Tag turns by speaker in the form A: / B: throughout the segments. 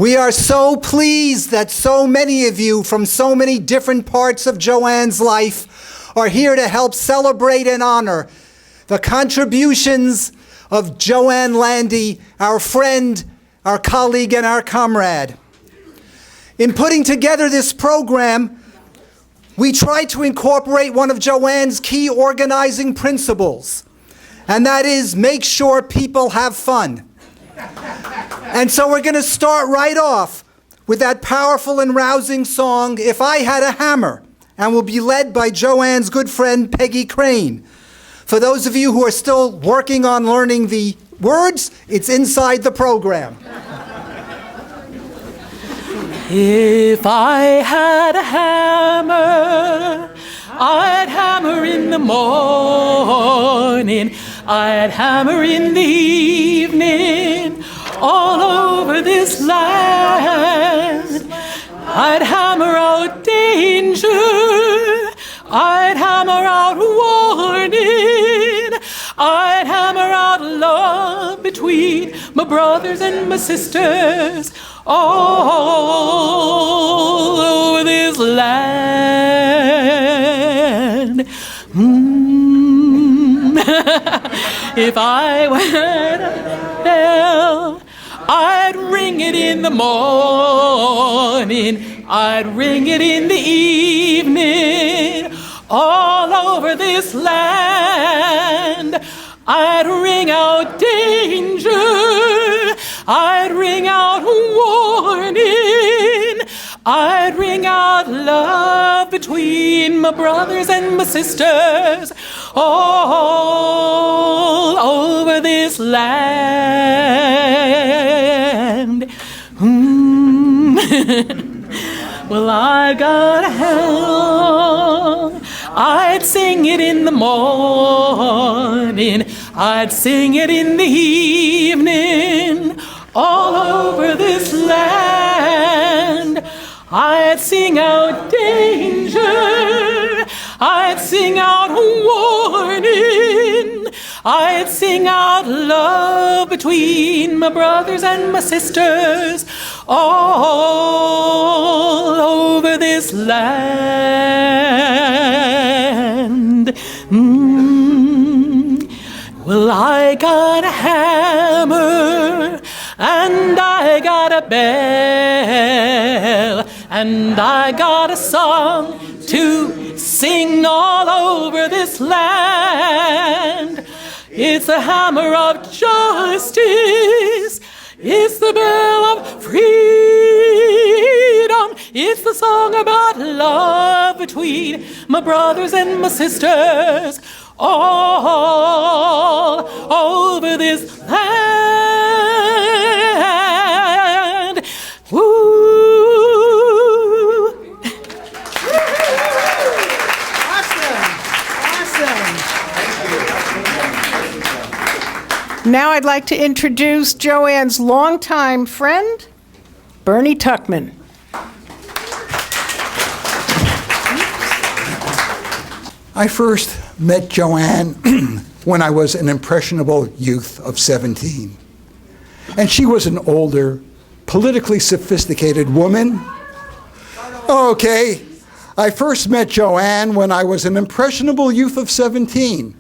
A: We are so pleased that so many of you from so many different parts of Joanne's life are here to help celebrate and honor the contributions of Joanne Landy, our friend, our colleague, and our comrade. In putting together this program, we tried to incorporate one of Joanne's key organizing principles, and that is make sure people have fun. And so we're going to start right off with that powerful and rousing song, If I Had a Hammer, and will be led by Joanne's good friend, Peggy Crane. For those of you who are still working on learning the words, it's inside the program.
B: If I had a hammer, I'd hammer in the morning, I'd hammer in the evening, all over this land. I'd hammer out danger, I'd hammer out warning, I'd hammer out love between my brothers and my sisters, all over this land. If I had a bell, I'd ring it in the morning, I'd ring it in the evening, all over this land. I'd ring out danger, I'd ring out warning, I'd ring out love between my brothers and my sisters, all over this land. Well, I got a hammer, I'd sing it in the morning, I'd sing it in the evening, all over this land. I'd sing out danger, I'd sing out warning, I'd sing out love between my brothers and my sisters, all over this land. Well, I got a hammer, and I got a bell, and I got a song to sing all over this land. It's a hammer of justice, it's the bell of freedom, it's the song about love between my brothers and my sisters, all over this land. Woo!
C: Now I'd like to introduce Joanne's longtime friend, Bernie Tuckman.
D: I first met Joanne when I was an impressionable youth of 17. And she was an older, politically sophisticated woman. Okay, I first met Joanne when I was an impressionable youth of 17.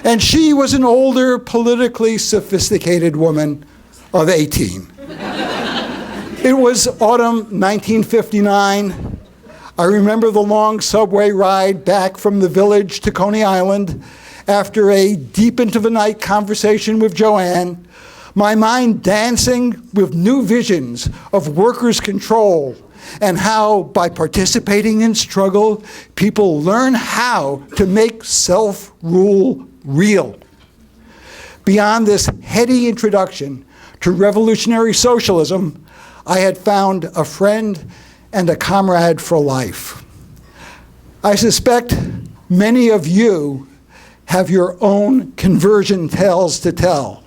D: And she was an older, politically sophisticated woman of 18. It was autumn 1959. I remember the long subway ride back from the village to Coney Island after a deep into the night conversation with Joanne, my mind dancing with new visions of workers' control and how, by participating in struggle, people learn how to make self-rule real. Beyond this heady introduction to revolutionary socialism, I had found a friend and a comrade for life. I suspect many of you have your own conversion tales to tell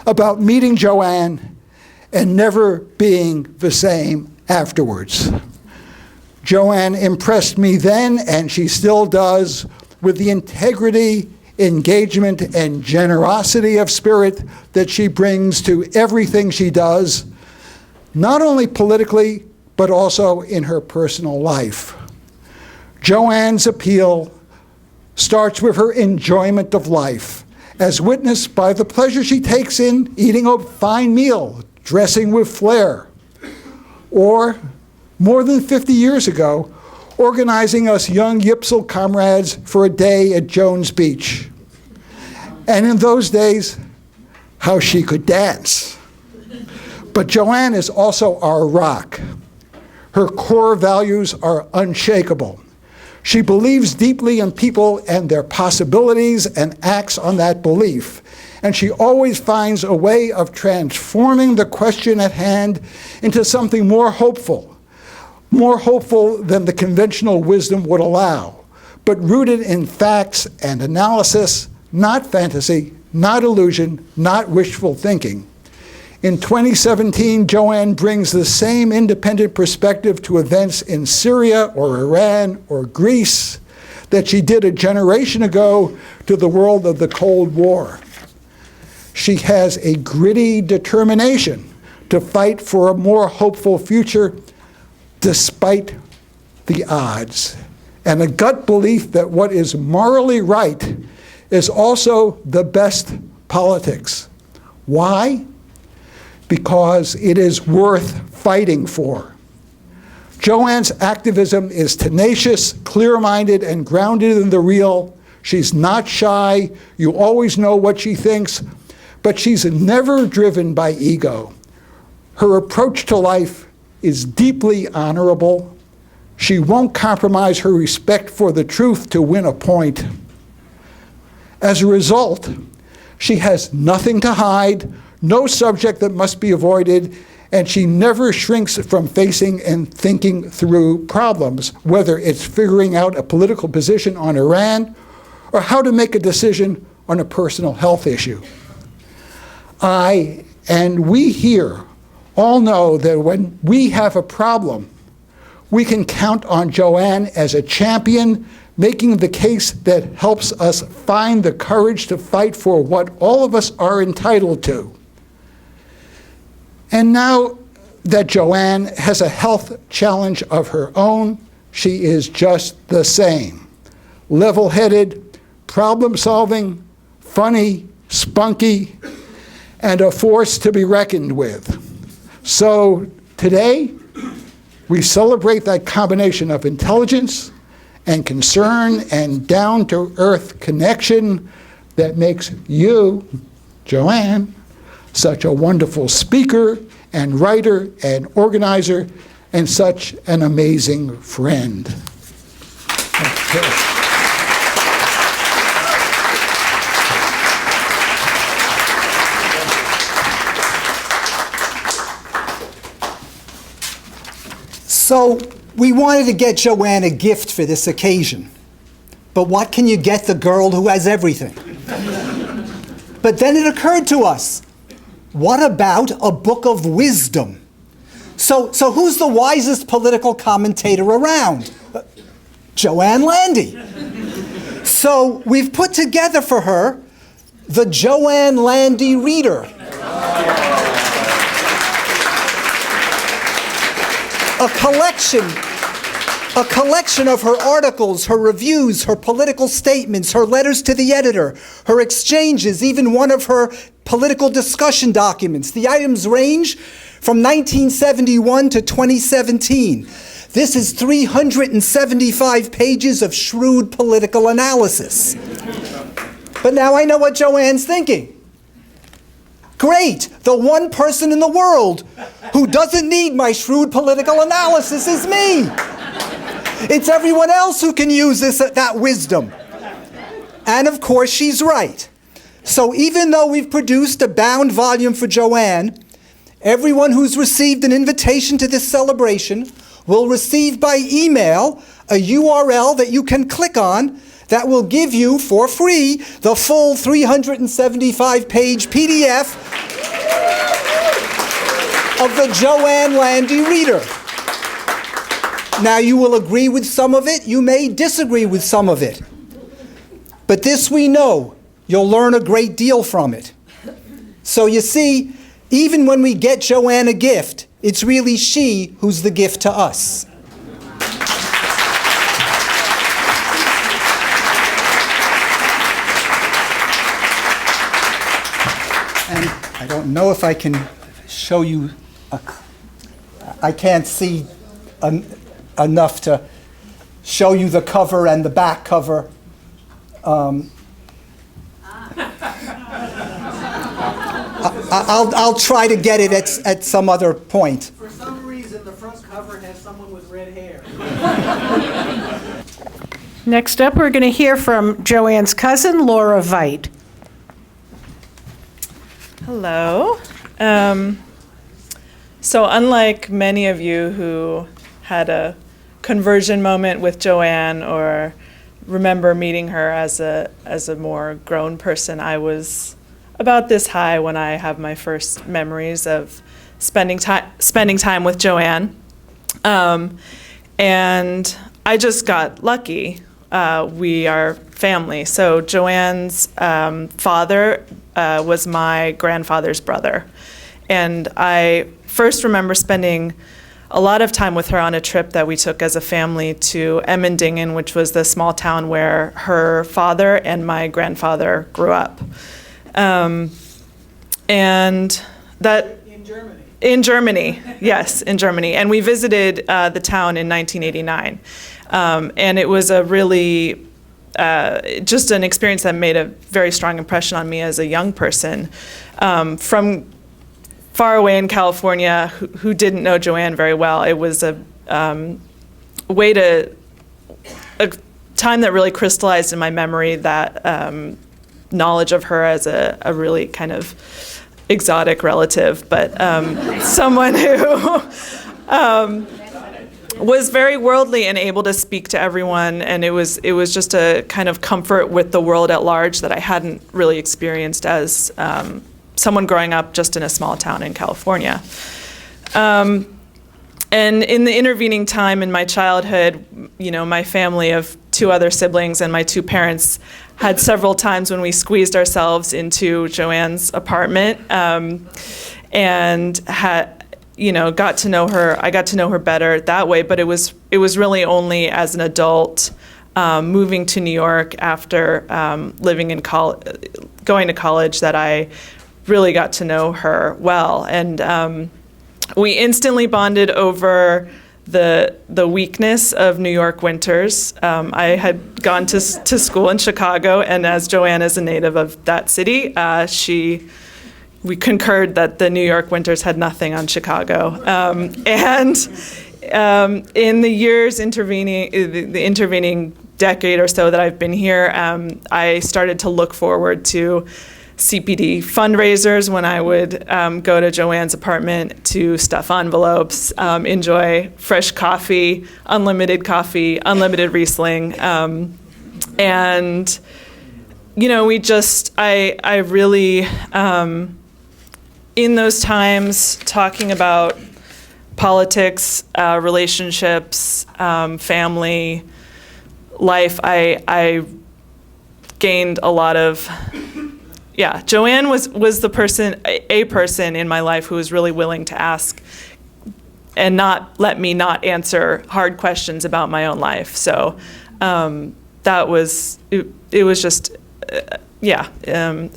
D: about meeting Joanne and never being the same afterwards. Joanne impressed me then, and she still does, with the integrity, engagement, and generosity of spirit that she brings to everything she does, not only politically, but also in her personal life. Joanne's appeal starts with her enjoyment of life, as witnessed by the pleasure she takes in eating a fine meal, dressing with flair, or, more than 50 years ago, organizing us young Yipsel comrades for a day at Jones Beach. And in those days, how she could dance. But Joanne is also our rock. Her core values are unshakable. She believes deeply in people and their possibilities and acts on that belief. And she always finds a way of transforming the question at hand into something more hopeful than the conventional wisdom would allow, but rooted in facts and analysis, not fantasy, not illusion, not wishful thinking. In 2017, Joanne brings the same independent perspective to events in Syria or Iran or Greece that she did a generation ago to the world of the Cold War. She has a gritty determination to fight for a more hopeful future despite the odds, and a gut belief that what is morally right is also the best politics. Why? Because it is worth fighting for. Joanne's activism is tenacious, clear-minded, and grounded in the real. She's not shy. You always know what she thinks, but she's never driven by ego. Her approach to life is deeply honorable. She won't compromise her respect for the truth to win a point. As a result, she has nothing to hide, no subject that must be avoided, and she never shrinks from facing and thinking through problems, whether it's figuring out a political position on Iran or how to make a decision on a personal health issue. I and we here all know that when we have a problem, we can count on Joanne as a champion, making the case that helps us find the courage to fight for what all of us are entitled to. And now that Joanne has a health challenge of her own, she is just the same. Level-headed, problem-solving, funny, spunky, and a force to be reckoned with. So today, we celebrate that combination of intelligence and concern and down-to-earth connection that makes you, Joanne, such a wonderful speaker and writer and organizer and such an amazing friend. Okay.
A: So we wanted to get Joanne a gift for this occasion. But what can you get the girl who has everything? But then it occurred to us, what about a book of wisdom? So who's the wisest political commentator around? Joanne Landy. So we've put together for her the Joanne Landy Reader. A collection of her articles, her reviews, her political statements, her letters to the editor, her exchanges, even one of her political discussion documents. The items range from 1971 to 2017. This is 375 pages of shrewd political analysis. But now I know what Joanne's thinking. Great, the one person in the world who doesn't need my shrewd political analysis is me. It's everyone else who can use that wisdom. And of course, she's right. So even though we've produced a bound volume for Joanne, everyone who's received an invitation to this celebration will receive by email a URL that you can click on that will give you, for free, the full 375-page PDF of the Joanne Landy Reader. Now, you will agree with some of it. You may disagree with some of it. But this we know, you'll learn a great deal from it. So you see, Even when we get Joanne a gift, it's really she who's the gift to us. And I don't know if I can show you, I can't see enough to show you the cover and the back cover. I'll try to get it at some other point.
E: For some reason, the front cover has someone with red hair.
C: Next up, we're going to hear from Joanne's cousin, Laura Veit.
F: Hello. So unlike many of you who had a conversion moment with Joanne or remember meeting her as a more grown person, I was about this high when I have my first memories of spending time with Joanne. And I just got lucky. We are family. So Joanne's father was my grandfather's brother. And I first remember spending a lot of time with her on a trip that we took as a family to Emmendingen, which was the small town where her father and my grandfather grew up. And that...
E: In Germany.
F: In Germany, yes, in Germany. And we visited the town in 1989. And it was a really, just an experience that made a very strong impression on me as a young person. From far away in California, who didn't know Joanne very well, it was a time that really crystallized in my memory that knowledge of her as a really kind of exotic relative, but someone who was very worldly and able to speak to everyone, and it was just a kind of comfort with the world at large that I hadn't really experienced as someone growing up just in a small town in California. And in the intervening time in my childhood, you know, my family of 2 other siblings and my 2 parents had several times when we squeezed ourselves into Joanne's apartment, and had, you know, got to know her. I got to know her better that way, but it was really only as an adult, moving to New York after living in going to college, that I really got to know her well. And we instantly bonded over the weakness of New York winters. I had gone to school in Chicago, and as Joanne is a native of that city, we concurred that the New York winters had nothing on Chicago. And in the years intervening, the intervening decade or so that I've been here, I started to look forward to CPD fundraisers when I would go to Joanne's apartment to stuff envelopes, enjoy fresh coffee, unlimited Riesling. And, you know, I really, in those times, talking about politics, relationships, family, life, I gained a lot of... Yeah, Joanne was a person in my life who was really willing to ask and not let me not answer hard questions about my own life. So that was, it was just, a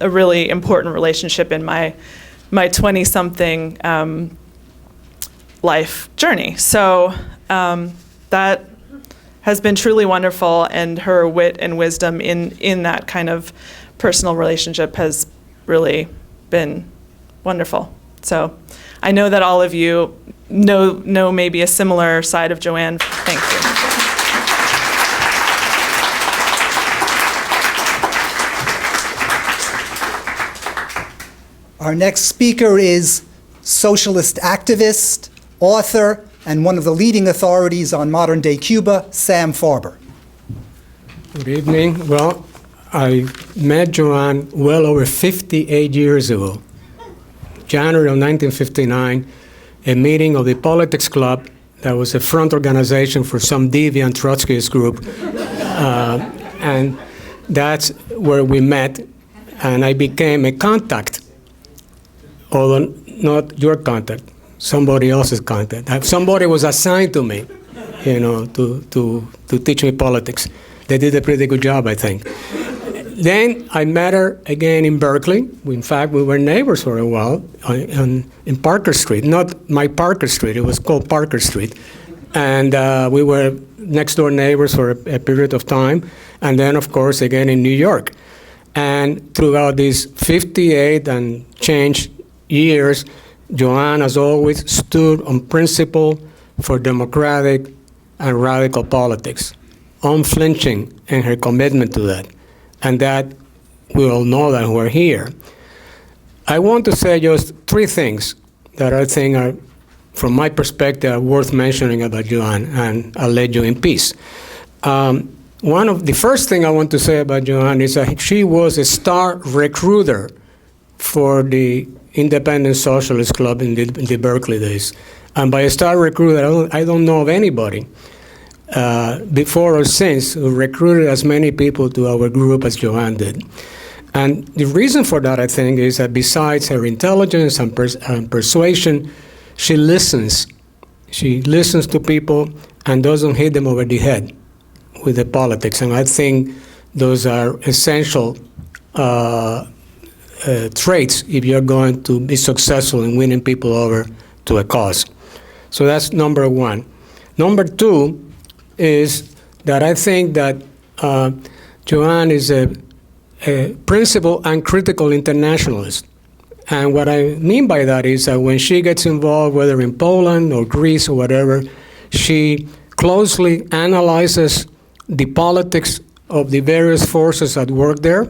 F: really important relationship in my 20-something life journey. So that has been truly wonderful, and her wit and wisdom in that kind of personal relationship has really been wonderful. So I know that all of you know maybe a similar side of Joanne. Thank you.
A: Our next speaker is socialist activist, author, and one of the leading authorities on modern-day Cuba, Sam Farber.
G: Good evening. Well, I met Joanne well over 58 years ago, January of 1959, a meeting of the Politics Club that was a front organization for some deviant Trotskyist group. And that's where we met, and I became a contact, although not your contact, somebody else's contact. Somebody was assigned to me, to teach me politics. They did a pretty good job, I think. Then I met her again in Berkeley. In fact, we were neighbors for a while in Parker Street. Not my Parker Street, it was called Parker Street. And we were next door neighbors for a period of time. And then, of course, again in New York. And throughout these 58 and change years, Joanne has always stood on principle for democratic and radical politics, unflinching in her commitment to that. And that we all know that we're here. I want to say just three things that I think are, from my perspective, worth mentioning about Joanne, and I'll let you in peace. The first thing I want to say about Joanne is that she was a star recruiter for the Independent Socialist Club in the Berkeley days. And by a star recruiter, I don't know of anybody before or since who recruited as many people to our group as Joanne did. And the reason for that, I think, is that besides her intelligence and persuasion, she listens. She listens to people and doesn't hit them over the head with the politics. And I think those are essential traits if you're going to be successful in winning people over to a cause. So that's number one. Number two is that I think that Joanne is a principled and critical internationalist. And what I mean by that is that when she gets involved, whether in Poland or Greece or whatever, she closely analyzes the politics of the various forces at work there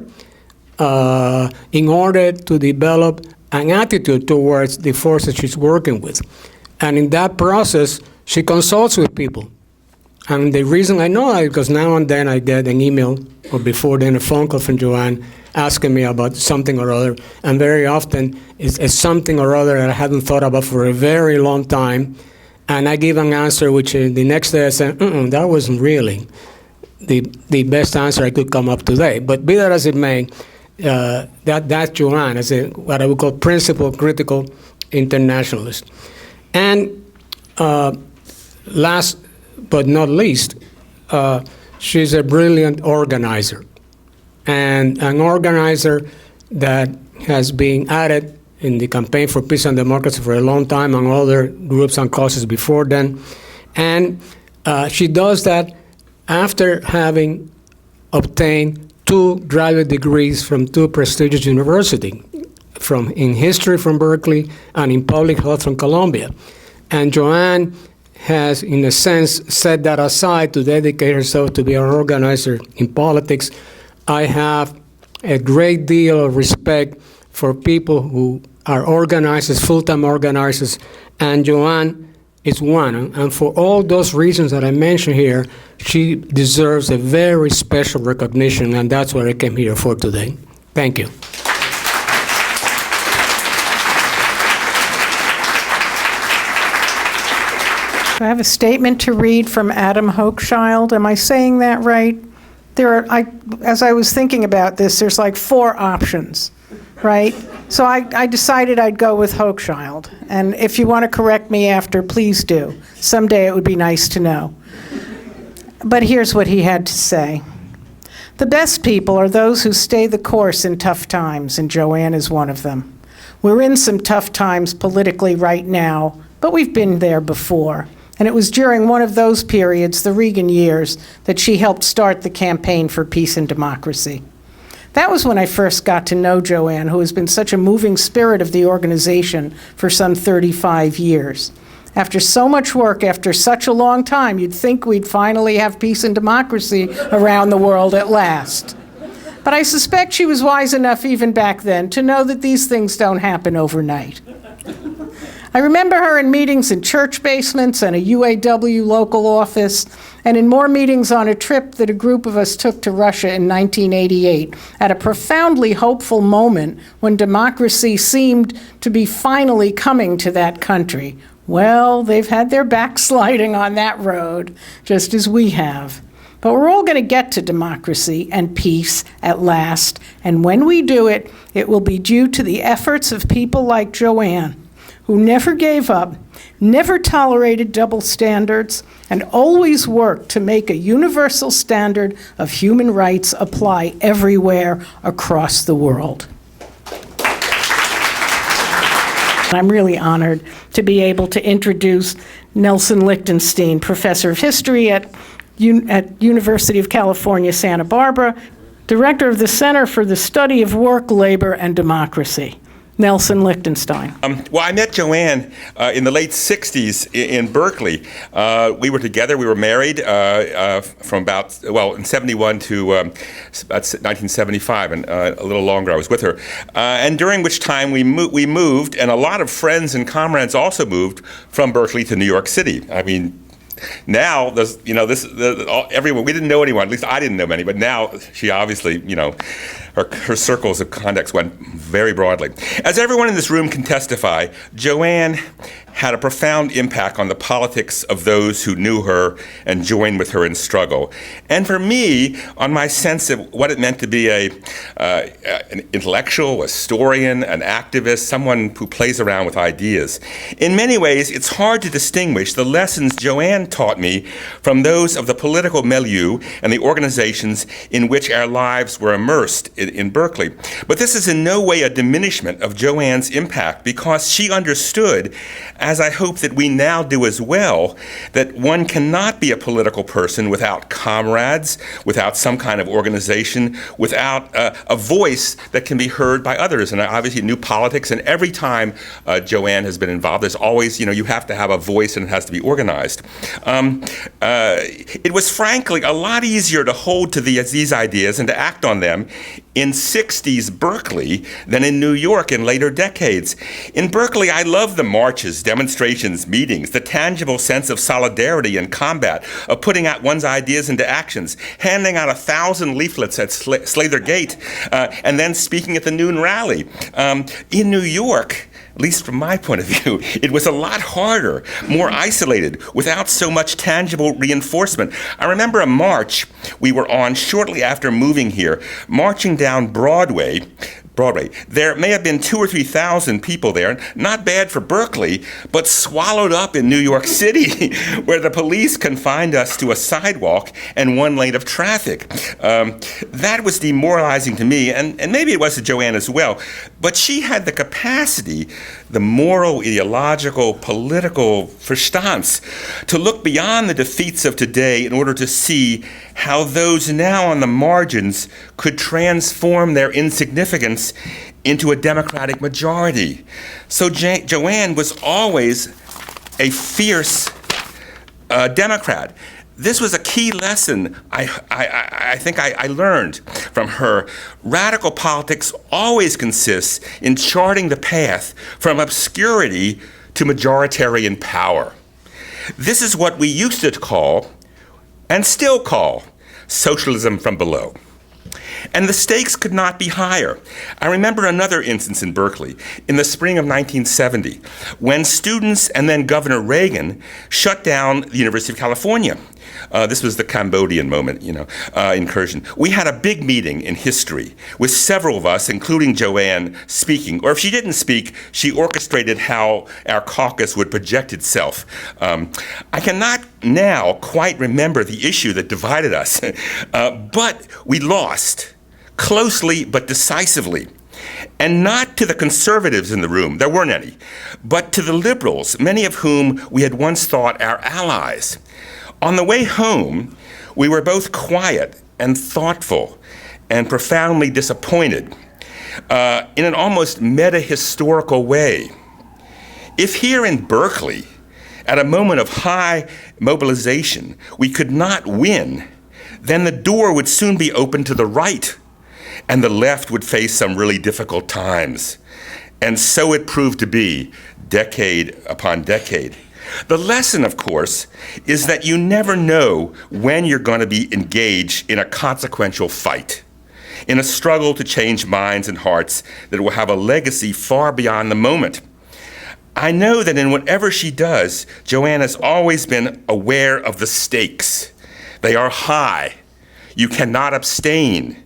G: in order to develop an attitude towards the forces she's working with. And in that process, she consults with people. And the reason I know that is because now and then I get an email, or before then a phone call from Joanne asking me about something or other. And very often it's something or other that I hadn't thought about for a very long time. And I give an answer which the next day I say, that wasn't really the best answer I could come up today. But be that as it may, that's Joanne as what I would call principled critical internationalist. And last but not least, she's a brilliant organizer, and an organizer that has been added in the Campaign for Peace and Democracy for a long time, and other groups and causes before then. And she does that after having obtained 2 graduate degrees from 2 prestigious universities, in history from Berkeley and in public health from Columbia. And Joanne has, in a sense, set that aside to dedicate herself to be an organizer in politics. I have a great deal of respect for people who are organizers, full-time organizers, and Joanne is one. And for all those reasons that I mentioned here, she deserves a very special recognition, and that's what I came here for today. Thank you.
C: I have a statement to read from Adam Hochschild. Am I saying that right? As I was thinking about this, there's like 4 options, right? So I decided I'd go with Hochschild. And if you want to correct me after, please do. Someday it would be nice to know. But here's what he had to say. The best people are those who stay the course in tough times, and Joanne is one of them. We're in some tough times politically right now, but we've been there before. And it was during one of those periods, the Reagan years, that she helped start the Campaign for Peace and Democracy. That was when I first got to know Joanne, who has been such a moving spirit of the organization for some 35 years. After so much work, after such a long time, you'd think we'd finally have peace and democracy around the world at last. But I suspect she was wise enough even back then to know that these things don't happen overnight. I remember her in meetings in church basements and a UAW local office, and in more meetings on a trip that a group of us took to Russia in 1988, at a profoundly hopeful moment when democracy seemed to be finally coming to that country. Well, they've had their backsliding on that road, just as we have. But we're all going to get to democracy and peace at last, and when we do it, it will be due to the efforts of people like Joanne, who never gave up, never tolerated double standards, and always worked to make a universal standard of human rights apply everywhere across the world. I'm really honored to be able to introduce Nelson Lichtenstein, Professor of History at University of California, Santa Barbara, Director of the Center for the Study of Work, Labor, and Democracy. Nelson Lichtenstein.
H: Well, I met Joanne in the late 60s in Berkeley. We were together, we were married from in 71 to about 1975, and a little longer I was with her. And during which time we moved, and a lot of friends and comrades also moved from Berkeley to New York City. I mean, now, everyone, we didn't know anyone, at least I didn't know many, but now she obviously, her circles of contacts went very broadly. As everyone in this room can testify, Joanne had a profound impact on the politics of those who knew her and joined with her in struggle. And for me, on my sense of what it meant to be an intellectual, a historian, an activist, someone who plays around with ideas. In many ways, it's hard to distinguish the lessons Joanne taught me from those of the political milieu and the organizations in which our lives were immersed in Berkeley. But this is in no way a diminishment of Joanne's impact, because she understood, as I hope that we now do as well, that one cannot be a political person without comrades, without some kind of organization, without a voice that can be heard by others. And I obviously knew politics, and every time Joanne has been involved, there's always, you have to have a voice and it has to be organized. It was frankly a lot easier to hold to these ideas and to act on them in 60s Berkeley than in New York in later decades. In Berkeley, I loved the marches, demonstrations, meetings, the tangible sense of solidarity and combat, of putting out one's ideas into actions, handing out 1,000 leaflets at Slather Gate, and then speaking at the noon rally. In New York, at least from my point of view, it was a lot harder, more isolated, without so much tangible reinforcement. I remember a march we were on shortly after moving here, marching down Broadway. There may have been 2,000 or 3,000 people there, not bad for Berkeley, but swallowed up in New York City, where the police confined us to a sidewalk and one lane of traffic. That was demoralizing to me, and maybe it was to Joanne as well, but she had the capacity, the moral, ideological, political verstance, to look beyond the defeats of today in order to see how those now on the margins could transform their insignificance into a democratic majority. So Joanne was always a fierce Democrat. This was a key lesson I think I learned from her. Radical politics always consists in charting the path from obscurity to majoritarian power. This is what we used to call, and still call, socialism from below. And the stakes could not be higher. I remember another instance in Berkeley in the spring of 1970, when students and then Governor Reagan shut down the University of California. This was the Cambodian moment, incursion. We had a big meeting in history with several of us, including Joanne, speaking. Or if she didn't speak, she orchestrated how our caucus would project itself. I cannot now quite remember the issue that divided us, but we lost, closely but decisively. And not to the conservatives in the room, there weren't any, but to the liberals, many of whom we had once thought our allies. On the way home, we were both quiet and thoughtful and profoundly disappointed in an almost meta-historical way. If here in Berkeley, at a moment of high mobilization, we could not win, then the door would soon be open to the right, and the left would face some really difficult times. And so it proved to be, decade upon decade. The lesson, of course, is that you never know when you're going to be engaged in a consequential fight, in a struggle to change minds and hearts that will have a legacy far beyond the moment. I know that in whatever she does, Joanne has always been aware of the stakes. They are high. You cannot abstain.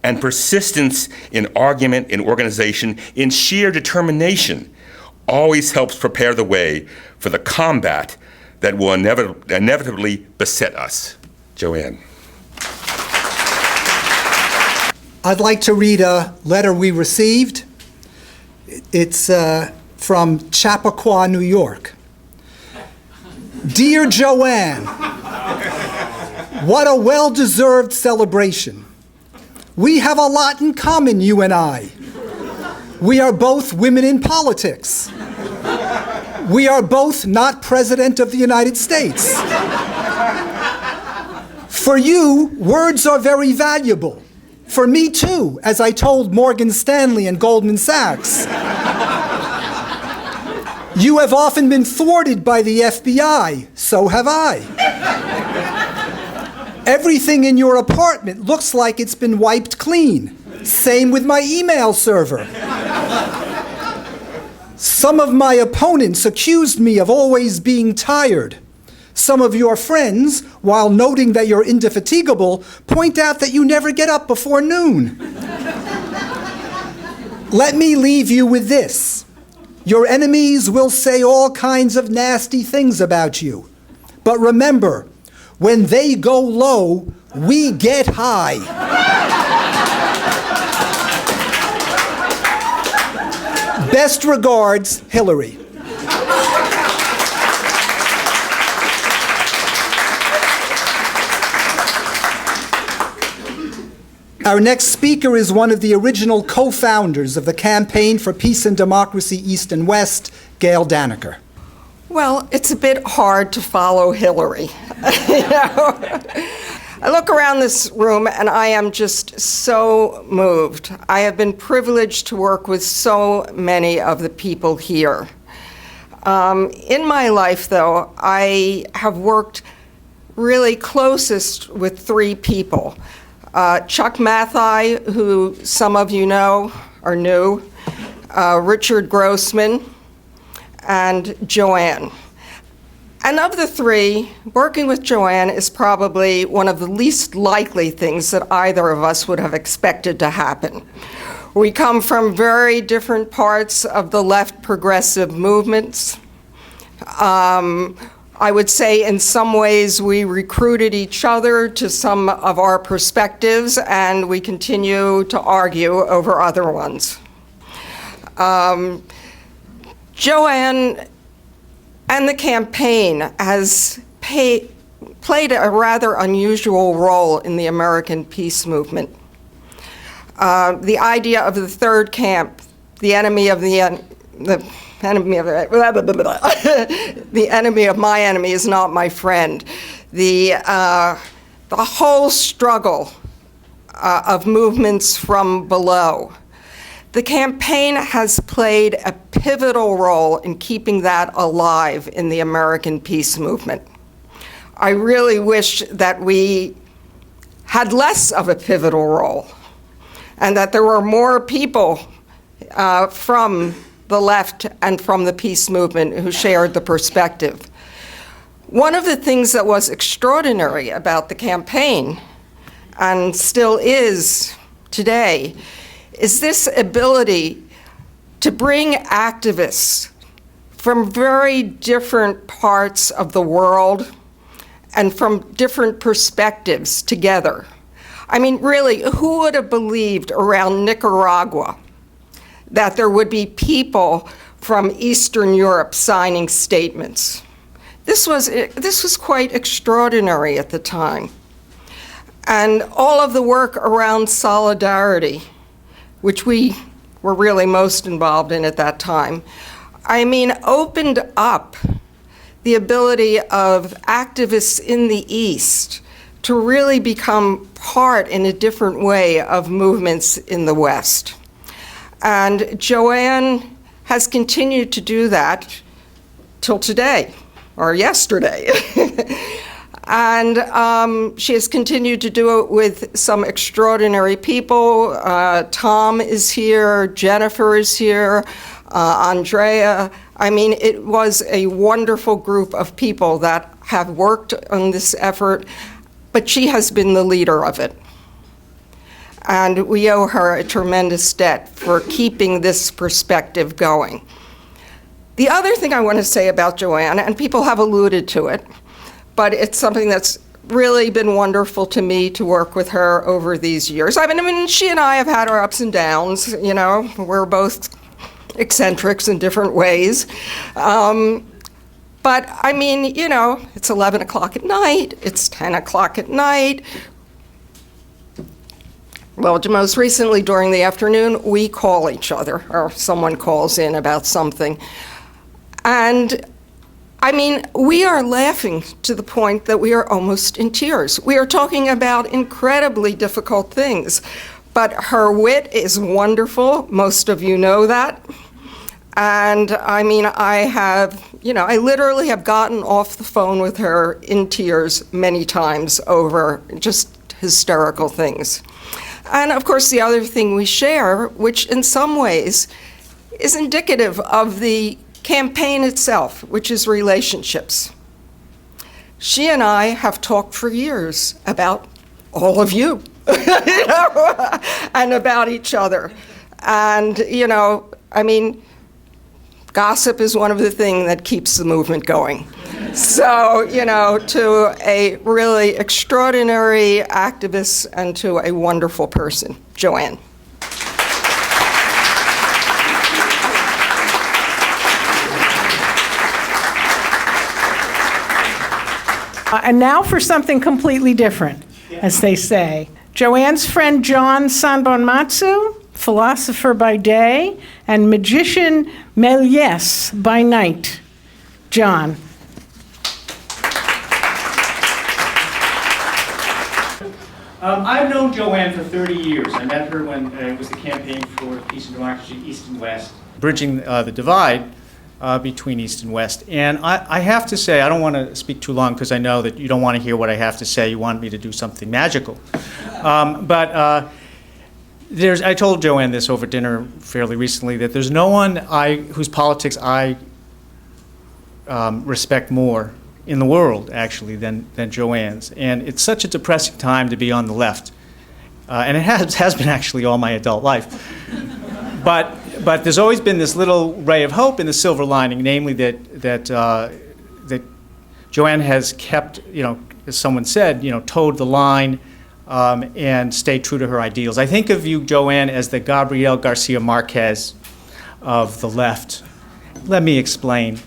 H: And persistence in argument, in organization, in sheer determination always helps prepare the way for the combat that will inevitably beset us. Joanne.
A: I'd like to read a letter we received. It's from Chappaqua, New York. Dear Joanne, what a well-deserved celebration. We have a lot in common, you and I. We are both women in politics. We are both not President of the United States. For you, words are very valuable. For me too, as I told Morgan Stanley and Goldman Sachs. You have often been thwarted by the FBI, so have I. Everything in your apartment looks like it's been wiped clean. Same with my email server. Some of my opponents accused me of always being tired. Some of your friends, while noting that you're indefatigable, point out that you never get up before noon. Let me leave you with this. Your enemies will say all kinds of nasty things about you. But remember, when they go low, we get high. Best regards, Hillary. Our next speaker is one of the original co-founders of the Campaign for Peace and Democracy East and West, Gail Daniker.
I: Well, it's a bit hard to follow Hillary. I look around this room and I am just so moved. I have been privileged to work with so many of the people here. In my life, though, I have worked really closest with three people. Chuck Mathai, who some of you know or knew, Richard Grossman, and Joanne. And of the three, working with Joanne is probably one of the least likely things that either of us would have expected to happen. We come from very different parts of the left progressive movements. I would say in some ways we recruited each other to some of our perspectives, and we continue to argue over other ones. Joanne and the campaign has played a rather unusual role in the American peace movement. The idea of the third camp, the enemy of the enemy of my enemy is not my friend. The whole struggle of movements from below. The campaign has played a pivotal role in keeping that alive in the American peace movement. I really wish that we had less of a pivotal role and that there were more people from the left and from the peace movement who shared the perspective. One of the things that was extraordinary about the campaign, and still is today, is this ability to bring activists from very different parts of the world and from different perspectives together. I mean, really, who would have believed around Nicaragua that there would be people from Eastern Europe signing statements? This was quite extraordinary at the time. And all of the work around solidarity, which we were really most involved in at that time, I mean, opened up the ability of activists in the East to really become part in a different way of movements in the West. And Joanne has continued to do that till today, or yesterday. And she has continued to do it with some extraordinary people. Tom is here, Jennifer is here, Andrea. I mean, it was a wonderful group of people that have worked on this effort, but she has been the leader of it. And we owe her a tremendous debt for keeping this perspective going. The other thing I want to say about Joanne, and people have alluded to it, but it's something that's really been wonderful to me to work with her over these years. I mean, she and I have had our ups and downs, you know. We're both eccentrics in different ways. But, I mean, you know, it's 11 o'clock at night, it's 10 o'clock at night. Well, most recently during the afternoon, we call each other, or someone calls in about something. And, I mean, we are laughing to the point that we are almost in tears. We are talking about incredibly difficult things, but her wit is wonderful. Most of you know that. And, I mean, I literally have gotten off the phone with her in tears many times over just hysterical things. And, of course, the other thing we share, which in some ways is indicative of the campaign itself, which is relationships. She and I have talked for years about all of you, you know, and about each other. And, you know, I mean, gossip is one of the things that keeps the movement going. So, you know, to a really extraordinary activist and to a wonderful person, Joanne.
C: And now for something completely different, as they say. Joanne's friend John Sanbonmatsu, philosopher by day, and magician Méliès by night. John.
J: I've known Joanne for 30 years. I met her when it was the campaign for peace and democracy, East and West, bridging the divide between East and West. And I have to say, I don't want to speak too long because I know that you don't want to hear what I have to say. You want me to do something magical. I told Joanne this over dinner fairly recently, that there's no one whose politics I respect more in the world, actually, than Joanne's. And it's such a depressing time to be on the left. And it has been actually all my adult life. But there's always been this little ray of hope in the silver lining, namely that Joanne has kept, you know, as someone said, you know, towed the line and stayed true to her ideals. I think of you, Joanne, as the Gabriel Garcia Marquez of the left. Let me explain.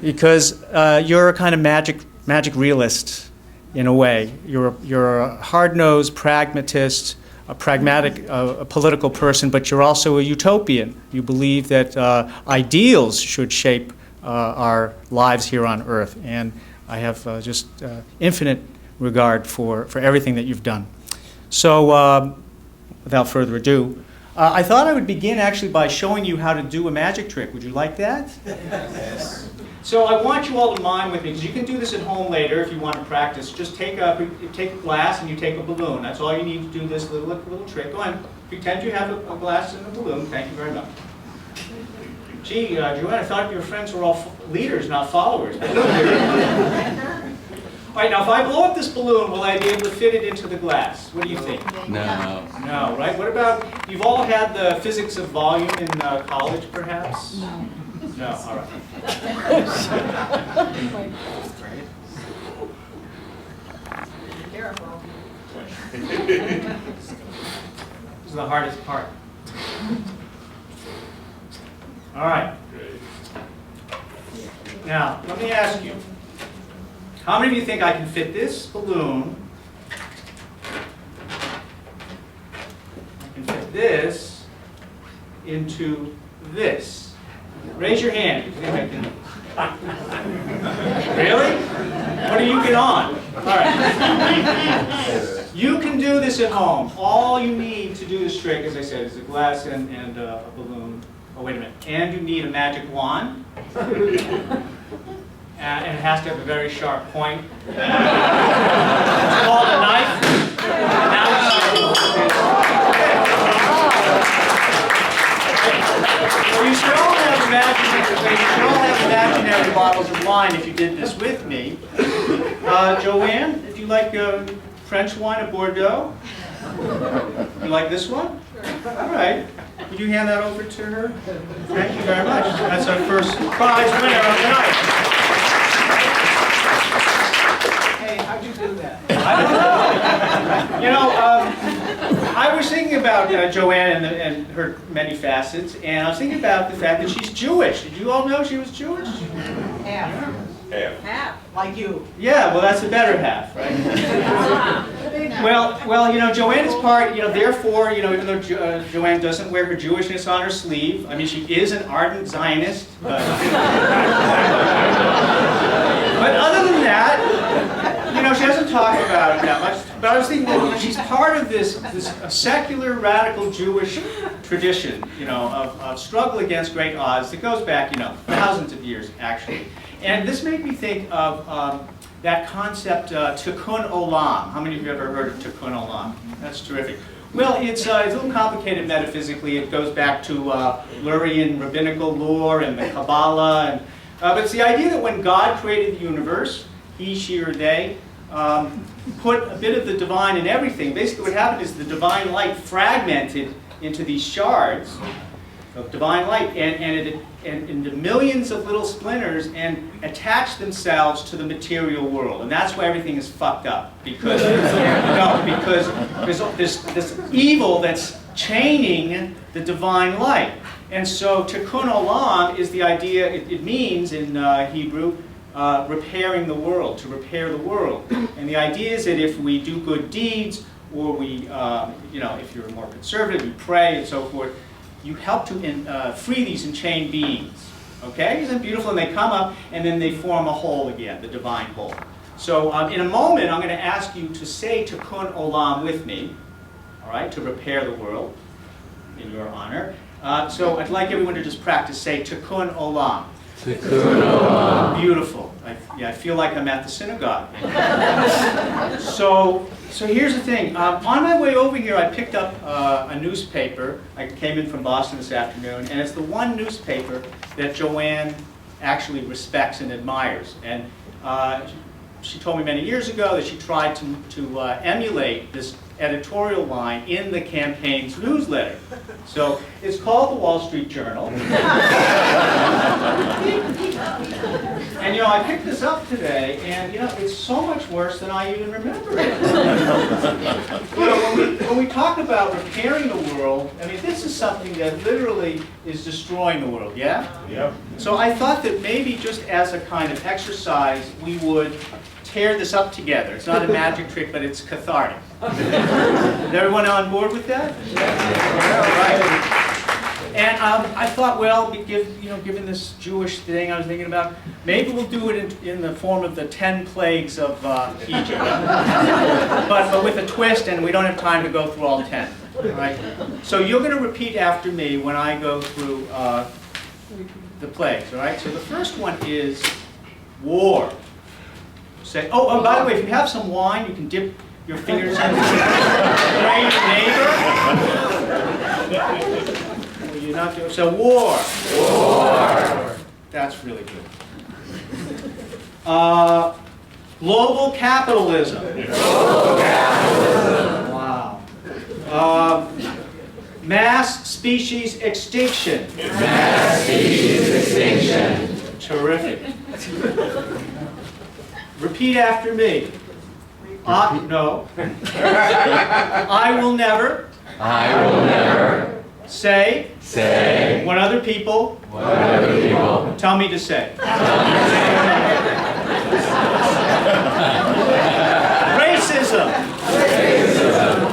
J: Because you're a kind of magic realist, in a way. You're a hard-nosed pragmatist, a pragmatic a political person, but you're also a utopian. You believe that ideals should shape our lives here on Earth, and I have just infinite regard for everything that you've done. So, without further ado, I thought I would begin actually by showing you how to do a magic trick. Would you like that? Yes. So I want you all to mime with me, because you can do this at home later if you want to practice. Just take a glass and you take a balloon. That's all you need to do this little trick. Go ahead. Pretend you have a glass and a balloon. Thank you very much. Gee, Joanne, I thought your friends were all leaders, not followers. All right, now if I blow up this balloon, will I be able to fit it into the glass? What do you think?
K: No.
J: No, right? What about, you've all had the physics of volume in college, perhaps? No. No, all right.
E: Careful.
J: This is the hardest part. All right. Now, let me ask you, how many of you think I can fit this balloon, I can fit this into this? Raise your hand. You think I can? Really? What are you get on? All right. You can do this at home. All you need to do this trick, as I said, is a glass and a balloon. Oh, wait a minute. And you need a magic wand. And it has to have a very sharp point. It's called a knife. Now you should all have imaginary bottles of wine if you did this with me. Joanne, do you like French wine of Bordeaux? You like this one? All right. Could you hand that over to her? Thank you very much. That's our first prize winner of the night.
E: Hey, how'd you do that?
J: I don't know. You know, I was thinking about Joanne and her many facets, and I was thinking about the fact that she's Jewish. Did you all know she was Jewish?
E: Half. Half. Like you.
J: Yeah, well, that's the better half, right? Well, you know, Joanne is part, you know, therefore, you know, even though Joanne doesn't wear her Jewishness on her sleeve, I mean, she is an ardent Zionist, but other than that, you know, she doesn't talk about it that much. But I was thinking that, you know, she's part of this secular, radical Jewish tradition, you know, of struggle against great odds that goes back, you know, thousands of years, actually. And this made me think of that concept, tikkun olam. How many of you have ever heard of tikkun olam? That's terrific. Well, it's a little complicated metaphysically. It goes back to Lurian rabbinical lore and the Kabbalah. But it's the idea that when God created the universe, he, she, or they, put a bit of the divine in everything. Basically what happened is the divine light fragmented into these shards of divine light and into millions of little splinters and attached themselves to the material world. And that's why everything is fucked up. Because, because there's this evil that's chaining the divine light. And so tikkun olam is the idea, it means in Hebrew, repairing the world, to repair the world. And the idea is that if we do good deeds, or we, you know, if you're more conservative, you pray and so forth, you help to free these enchained beings. Okay? Isn't it beautiful? And they come up, and then they form a whole again, the divine whole. So in a moment, I'm going to ask you to say tikkun olam with me, all right, to repair the world in your honor. So I'd like everyone to just practice, say tikkun olam.
K: Tikkun olam.
J: Beautiful. I feel like I'm at the synagogue. So here's the thing. On my way over here, I picked up a newspaper. I came in from Boston this afternoon, and it's the one newspaper that Joanne actually respects and admires. And she told me many years ago that she tried to emulate this editorial line in the campaign's newsletter. So it's called the Wall Street Journal. And you know, I picked this up today, and you know, it's so much worse than I even remember it. You know, when we talk about repairing the world, I mean, this is something that literally is destroying the world, yeah?
K: Yep.
J: So I thought that maybe just as a kind of exercise, we would tear this up together. It's not a magic trick, but it's cathartic. Is everyone on board with that? Yeah. All right. And I thought, well, given this Jewish thing I was thinking about, maybe we'll do it in the form of the 10 plagues of Egypt. but with a twist, and we don't have time to go through all 10. All right? So you're going to repeat after me when I go through the plagues. All right? So the first one is war. Say, oh, by the way, if you have some wine, you can dip your fingers in the spray your neighbor. You're not doing, so war.
K: War.
J: That's really good. Global capitalism.
K: Global capitalism.
J: Wow. Mass species extinction.
K: Mass species extinction.
J: Terrific. Repeat after me. No. I will never.
K: I will never.
J: Say.
K: Say.
J: What other people.
K: What other people.
J: Tell me to say. Racism.
K: Racism.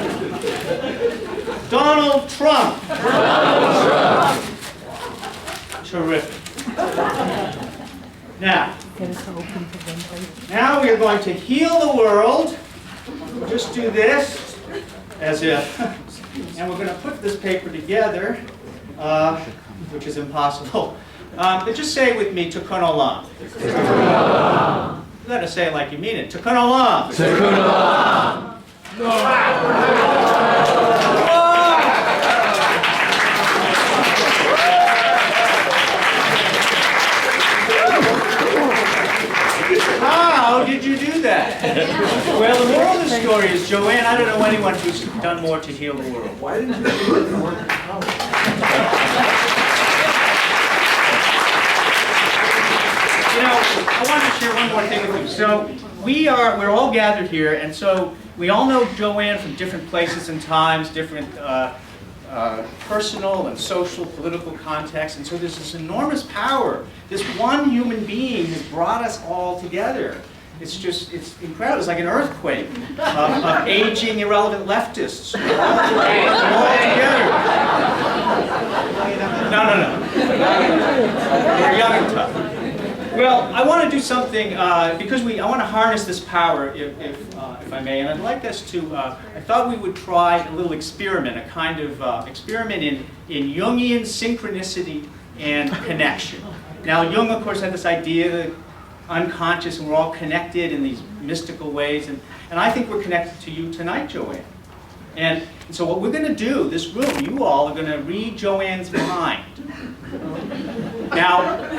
J: Donald Trump.
K: Donald Trump.
J: Terrific. Now we are going to heal the world. Just do this as if, and we're going to put this paper together, which is impossible. But just say it with me, tikkun olam.
K: Tikkun olam.
J: You got to say it like you mean it. Tikkun olam.
K: Tikkun olam.
J: How did you do that? Well, the moral of the story is, Joanne, I don't know anyone who's done more to heal the world.
E: Why didn't you do it more than college?
J: You know, I wanted to share one more thing with you. So we're all gathered here, and so we all know Joanne from different places and times, different personal and social, political contexts, and so there's this enormous power. This one human being has brought us all together. It's incredible. It's like an earthquake of aging, irrelevant leftists all together. No. They're young and tough. Well, I want to do something because I want to harness this power, if I may, and I'd like us to. I thought we would try a little experiment, a kind of experiment in Jungian synchronicity and connection. Now, Jung, of course, had this idea that unconscious and we're all connected in these mystical ways, and I think we're connected to you tonight, Joanne. And so what we're going to do, this room, you all are going to read Joanne's mind. Now,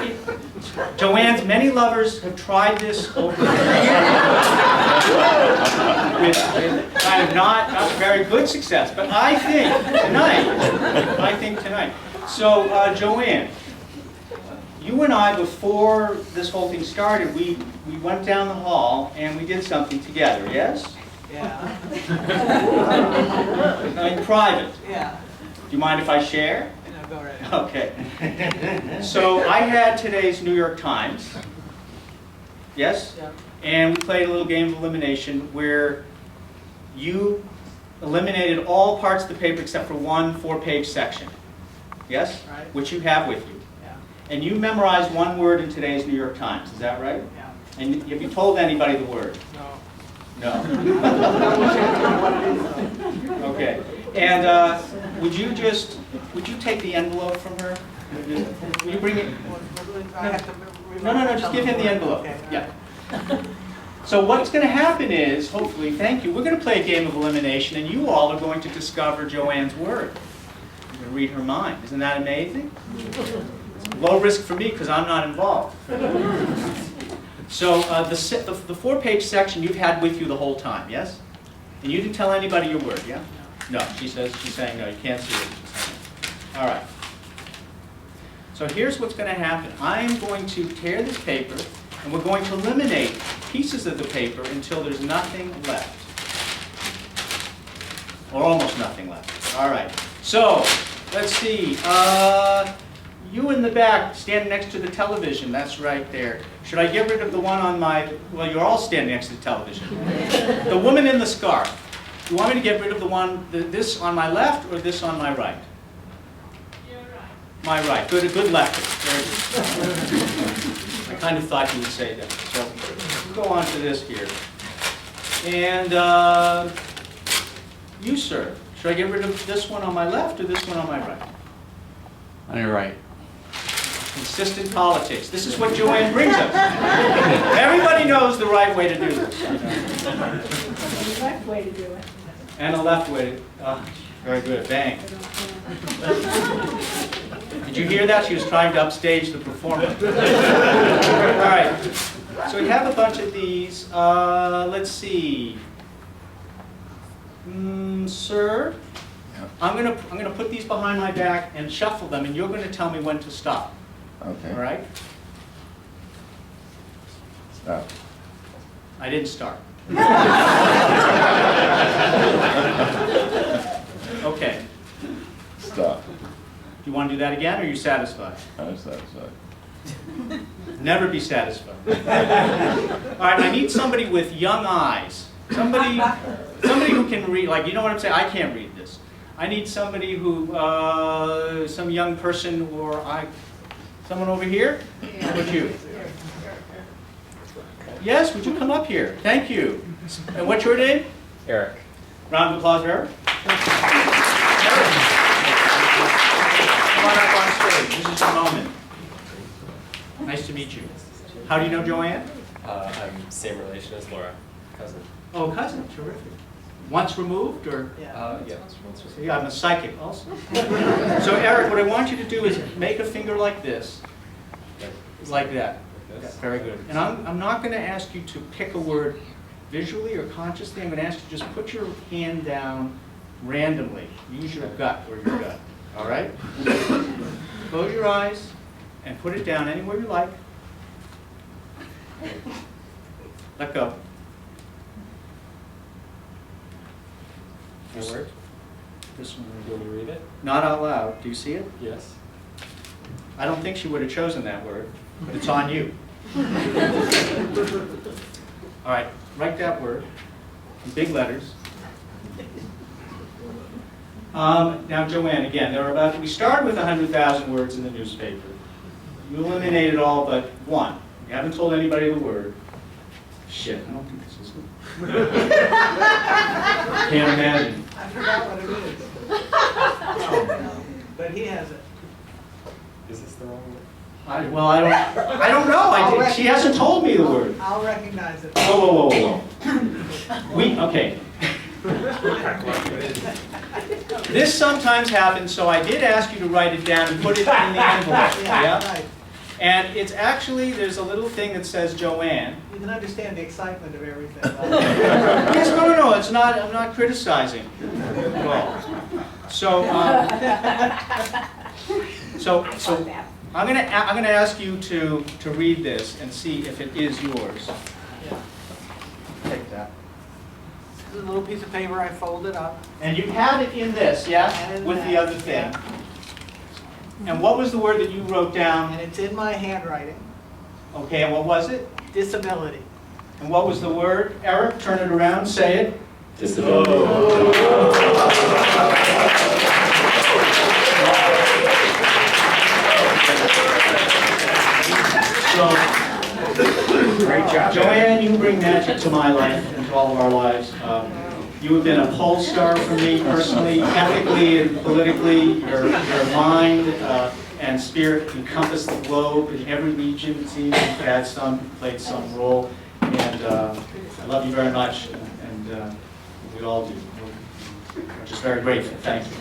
J: Joanne's many lovers have tried this over the years with kind of not very good success, but I think tonight. So, Joanne, you and I, before this whole thing started, we went down the hall and we did something together, yes?
E: Yeah.
J: In private.
E: Yeah.
J: Do you mind if I share?
E: No, go right ahead.
J: Okay. So I had today's New York Times. Yes?
E: Yeah.
J: And we played a little game of elimination where you eliminated all parts of the paper except for one 4-page section. Yes?
E: Right.
J: Which you have with you.
E: Yeah.
J: And you memorized one word in today's New York Times. Is that right?
E: Yeah.
J: And have you told anybody the word?
E: No.
J: No. Okay. And would you take the envelope from her? Will you bring it?
E: I have to
J: No. Just give him the envelope.
E: Okay.
J: Yeah. So what's going to happen is, hopefully, thank you, we're going to play a game of elimination, and you all are going to discover Joanne's word. You're going to read her mind. Isn't that amazing? It's low risk for me because I'm not involved. So the 4-page section you've had with you the whole time, yes? And you didn't tell anybody your word, yeah? No, she's saying no, you can't see it. All right. So here's what's going to happen. I'm going to tear this paper, and we're going to eliminate pieces of the paper until there's nothing left. Or almost nothing left. All right. So, let's see. You in the back, standing next to the television, that's right there. Should I get rid of the one on my, well, you're all standing next to the television. The woman in the scarf. Do you want me to get rid of the one, this on my left or this on my right?
K: Your right.
J: My right. Good left. Very good. I kind of thought you would say that. So, we'll go on to this here. And you, sir. Should I get rid of this one on my left or this one on my right?
L: On your right.
J: Consistent politics. This is what Joanne brings us. Everybody knows the right way to do this.
K: The left way to do it.
J: And the left way. Very good. Bang. Did you hear that? She was trying to upstage the performance. All right. So we have a bunch of these. Let's see. Sir, I'm gonna put these behind my back and shuffle them, and you're going to tell me when to stop.
L: Okay.
J: All right?
L: Stop.
J: I didn't start. Okay.
L: Stop.
J: Do you want to do that again, or are you satisfied?
L: I'm satisfied.
J: Never be satisfied. All right, I need somebody with young eyes. Somebody who can read, like, you know what I'm saying? I can't read this. I need somebody who, some young person, or someone over here? How about you? Yes, would you come up here? Thank you. And what's your name?
M: Eric.
J: Round of applause for Eric. Eric. Come on up on stage. This is your moment. Nice to meet you. How do you know Joanne?
M: I'm same relation as Laura, cousin.
J: Oh, cousin. Terrific. Once removed, or?
M: Yeah.
J: Yeah, I'm a psychic also. So Eric, what I want you to do is make a finger like this. Like that.
M: like this.
J: Very good. And I'm not going to ask you to pick a word visually or consciously. I'm going to ask you to just put your hand down randomly. Use your gut or your gut. All right? Close your eyes and put it down anywhere you like. Let go.
M: A word?
J: This one.
M: Do you want me to read it?
J: Not out loud. Do you see it?
M: Yes.
J: I don't think she would have chosen that word, but it's on you. All right, write that word in big letters. Now, Joanne, again, we started with 100,000 words in the newspaper. You eliminated all but one. You haven't told anybody the word. Shit, I don't think this is good. Can't imagine.
E: I forgot what it is. But he has it.
M: Is this the wrong word?
J: I don't know. She hasn't told me the word.
E: I'll recognize it.
J: Whoa. Okay. This sometimes happens, so I did ask you to write it down and put it in the envelope. Yeah?
E: Right.
J: And it's actually, there's a little thing that says Joanne.
E: You can understand the excitement of everything.
J: Yes, no, it's not, I'm not criticizing at all. So I'm gonna ask you to read this and see if it is yours.
E: Yeah.
J: Take that.
E: This is a little piece of paper I folded up.
J: And you had it in this, yeah?
E: And in
J: With the
E: that,
J: other thing.
E: yeah.
J: And what was the word that you wrote down?
E: And it's in my handwriting.
J: Okay, and what was it?
E: Disability.
J: And what was the word? Eric, turn it around, say it.
M: Disability.
J: Great job. Joanne, you bring magic to my life and to all of our lives. You have been a pole star for me personally, ethically and politically. Your mind and spirit encompass the globe in every region. It seems you've had played some role. And I love you very much, and we all do. We're just very grateful. Thank you.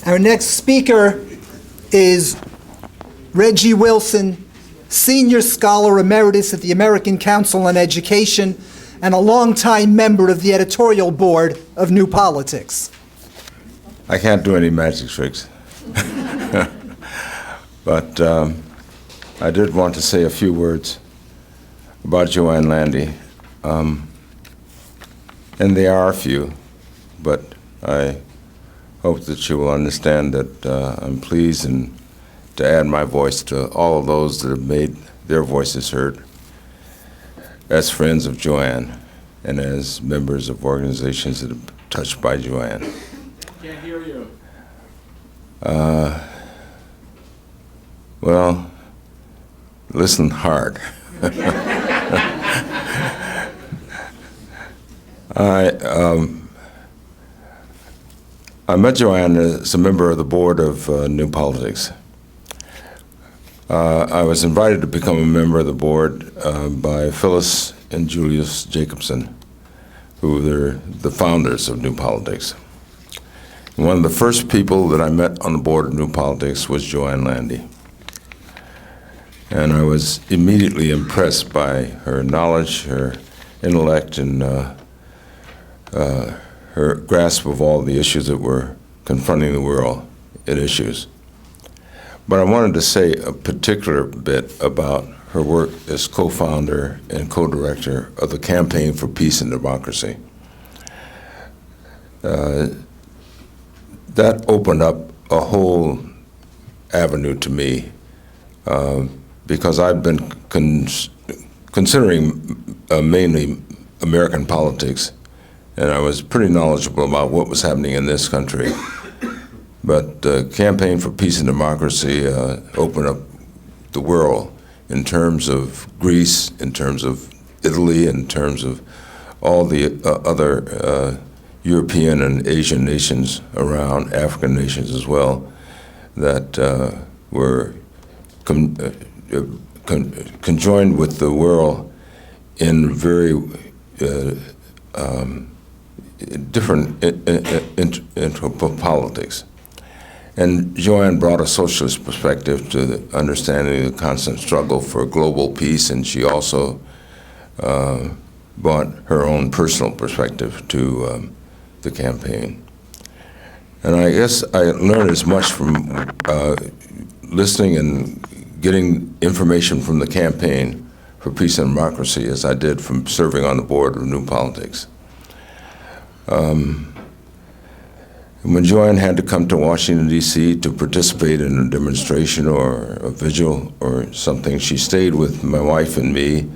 A: Our next speaker is Reggie Wilson, Senior Scholar Emeritus at the American Council on Education and a longtime member of the editorial board of New Politics.
L: I can't do any magic tricks. But I did want to say a few words about Joanne Landy. And they are a few, but I hope that you will understand that I'm pleased and to add my voice to all of those that have made their voices heard as friends of Joanne and as members of organizations that have been touched by Joanne.
E: Can't hear you.
L: Well, listen hard. I met Joanne as a member of the board of New Politics. I was invited to become a member of the board by Phyllis and Julius Jacobson, who were the founders of New Politics. And one of the first people that I met on the board of New Politics was Joanne Landy. And I was immediately impressed by her knowledge, her intellect, and her grasp of all the issues that were confronting the world at issues. But I wanted to say a particular bit about her work as co-founder and co-director of the Campaign for Peace and Democracy. That opened up a whole avenue to me because I've been considering mainly American politics, and I was pretty knowledgeable about what was happening in this country. But the Campaign for Peace and Democracy opened up the world in terms of Greece, in terms of Italy, in terms of all the other European and Asian nations around, African nations as well, that were conjoined with the world in very different into politics. And Joanne brought a socialist perspective to the understanding of the constant struggle for global peace, and she also brought her own personal perspective to the campaign. And I guess I learned as much from listening and getting information from the campaign for peace and democracy as I did from serving on the board of New Politics. When Joanne had to come to Washington, D.C. to participate in a demonstration or a vigil or something, she stayed with my wife and me,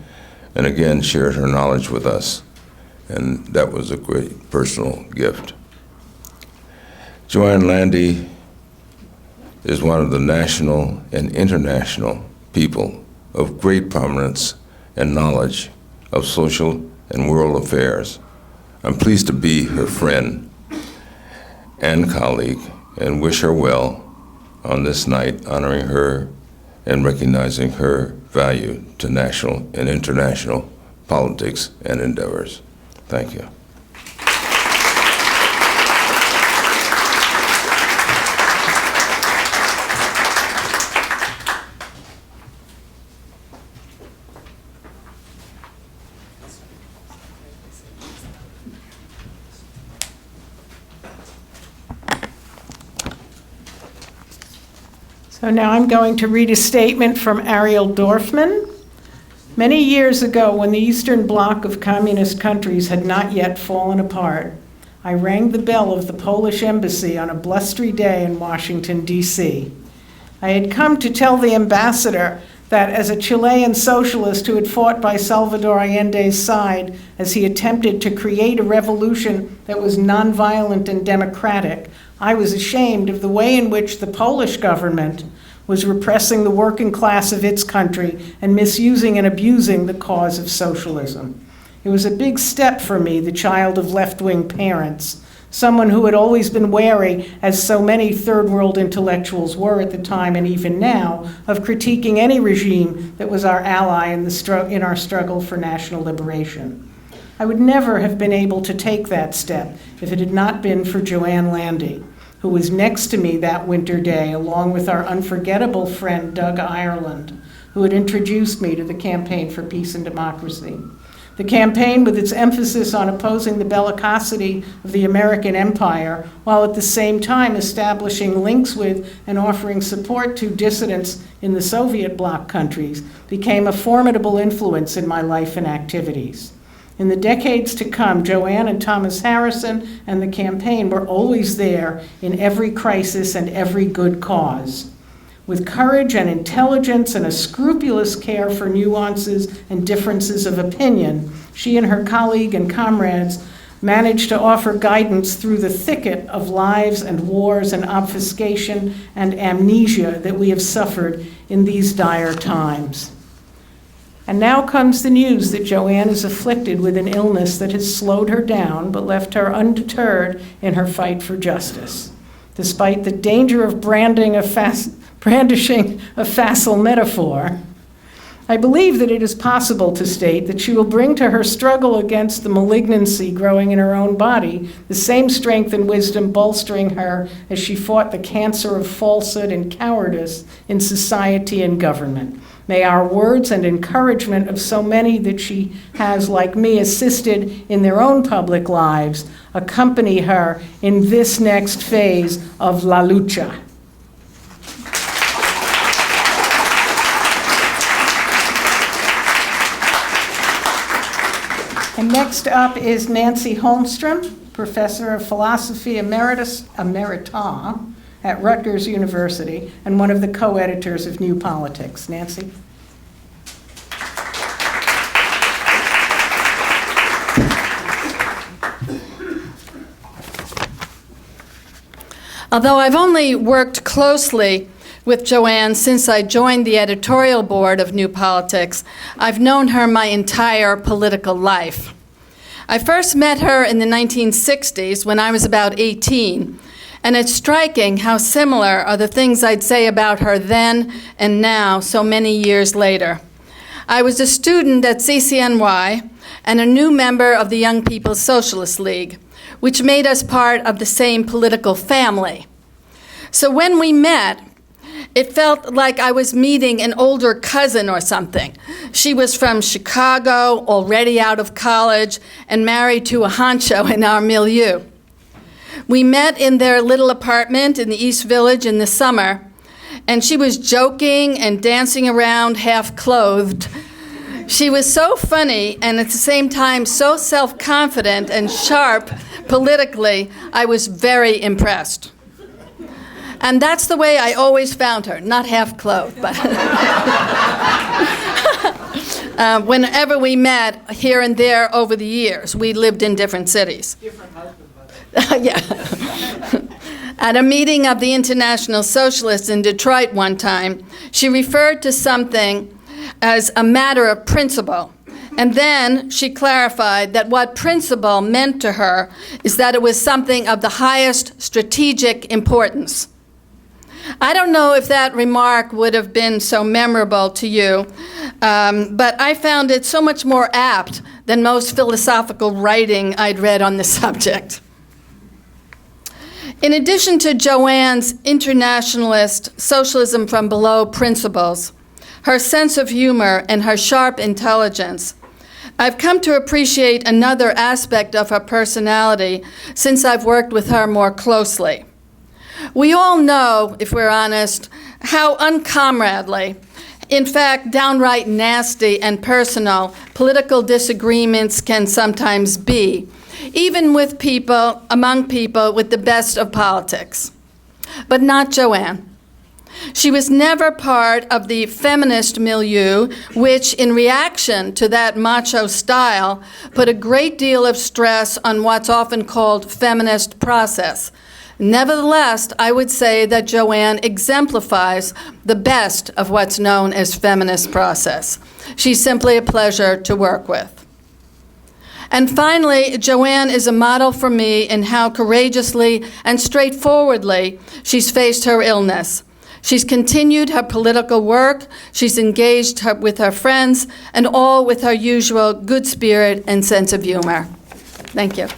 L: and again shared her knowledge with us. And that was a great personal gift. Joanne Landy is one of the national and international people of great prominence and knowledge of social and world affairs. I'm pleased to be her friend and colleague and wish her well on this night, honoring her and recognizing her value to national and international politics and endeavors. Thank you.
C: So now I'm going to read a statement from Ariel Dorfman. Many years ago, when the Eastern Bloc of communist countries had not yet fallen apart, I rang the bell of the Polish embassy on a blustery day in Washington, D.C. I had come to tell the ambassador that as a Chilean socialist who had fought by Salvador Allende's side as he attempted to create a revolution that was nonviolent and democratic, I was ashamed of the way in which the Polish government was repressing the working class of its country and misusing and abusing the cause of socialism. It was a big step for me, the child of left-wing parents, someone who had always been wary, as so many third world intellectuals were at the time and even now, of critiquing any regime that was our ally in our struggle for national liberation. I would never have been able to take that step if it had not been for Joanne Landy, who was next to me that winter day, along with our unforgettable friend Doug Ireland, who had introduced me to the Campaign for Peace and Democracy. The campaign, with its emphasis on opposing the bellicosity of the American empire, while at the same time establishing links with and offering support to dissidents in the Soviet bloc countries, became a formidable influence in my life and activities. In the decades to come, Joanne and Thomas Harrison and the campaign were always there in every crisis and every good cause. With courage and intelligence and a scrupulous care for nuances and differences of opinion, she and her colleague and comrades managed to offer guidance through the thicket of lives and wars and obfuscation and amnesia that we have suffered in these dire times. And now comes the news that Joanne is afflicted with an illness that has slowed her down but left her undeterred in her fight for justice. Despite the danger of brandishing a facile metaphor, I believe that it is possible to state that she will bring to her struggle against the malignancy growing in her own body the same strength and wisdom bolstering her as she fought the cancer of falsehood and cowardice in society and government. May our words and encouragement of so many that she has, like me, assisted in their own public lives accompany her in this next phase of La Lucha. And next up is Nancy Holmstrom, Professor of Philosophy Emerita at Rutgers University and one of the co-editors of New Politics. Nancy?
N: Although I've only worked closely with Joanne since I joined the editorial board of New Politics, I've known her my entire political life. I first met her in the 1960s when I was about 18, and it's striking how similar are the things I'd say about her then and now, so many years later. I was a student at CCNY and a new member of the Young People's Socialist League, which made us part of the same political family. So when we met, it felt like I was meeting an older cousin or something. She was from Chicago, already out of college, and married to a honcho in our milieu. We met in their little apartment in the East Village in the summer, and she was joking and dancing around half-clothed. She was so funny and at the same time so self-confident and sharp politically, I was very impressed. And that's the way I always found her, not half-clothed, but whenever we met here and there over the years, we lived in different cities.
E: Different husband, but
N: Yeah. At a meeting of the International Socialists in Detroit one time, she referred to something as a matter of principle. And then she clarified that what principle meant to her is that it was something of the highest strategic importance. I don't know if that remark would have been so memorable to you, but I found it so much more apt than most philosophical writing I'd read on the subject. In addition to Joanne's internationalist socialism from below principles, her sense of humor, and her sharp intelligence, I've come to appreciate another aspect of her personality since I've worked with her more closely. We all know, if we're honest, how uncomradely, in fact, downright nasty and personal, political disagreements can sometimes be, even with people, among people with the best of politics. But not Joanne. She was never part of the feminist milieu, which, in reaction to that macho style, put a great deal of stress on what's often called feminist process. Nevertheless, I would say that Joanne exemplifies the best of what's known as feminist process. She's simply a pleasure to work with. And finally, Joanne is a model for me in how courageously and straightforwardly she's faced her illness. She's continued her political work, she's engaged with her friends, and all with her usual good spirit and sense of humor. Thank you.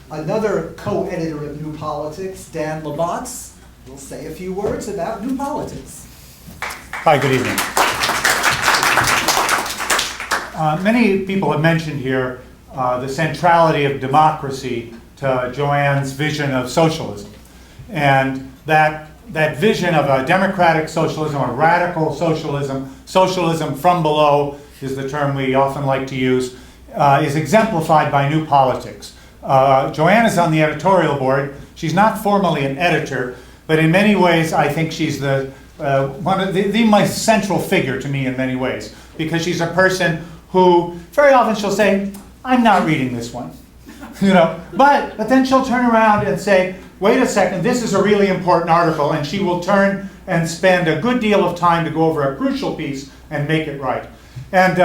A: Another co-editor of New Politics, Dan Labatz, will say a few words about New Politics.
O: Hi, good evening. Many people have mentioned here the centrality of democracy to Joanne's vision of socialism. And that vision of a democratic socialism, a radical socialism, socialism from below is the term we often like to use, is exemplified by New Politics. Joanne is on the editorial board. She's not formally an editor, but in many ways I think she's one of the most central figure to me in many ways, because she's a person who very often she'll say, I'm not reading this one. But then she'll turn around and say, wait a second, this is a really important article, and she will turn and spend a good deal of time to go over a crucial piece and make it right. And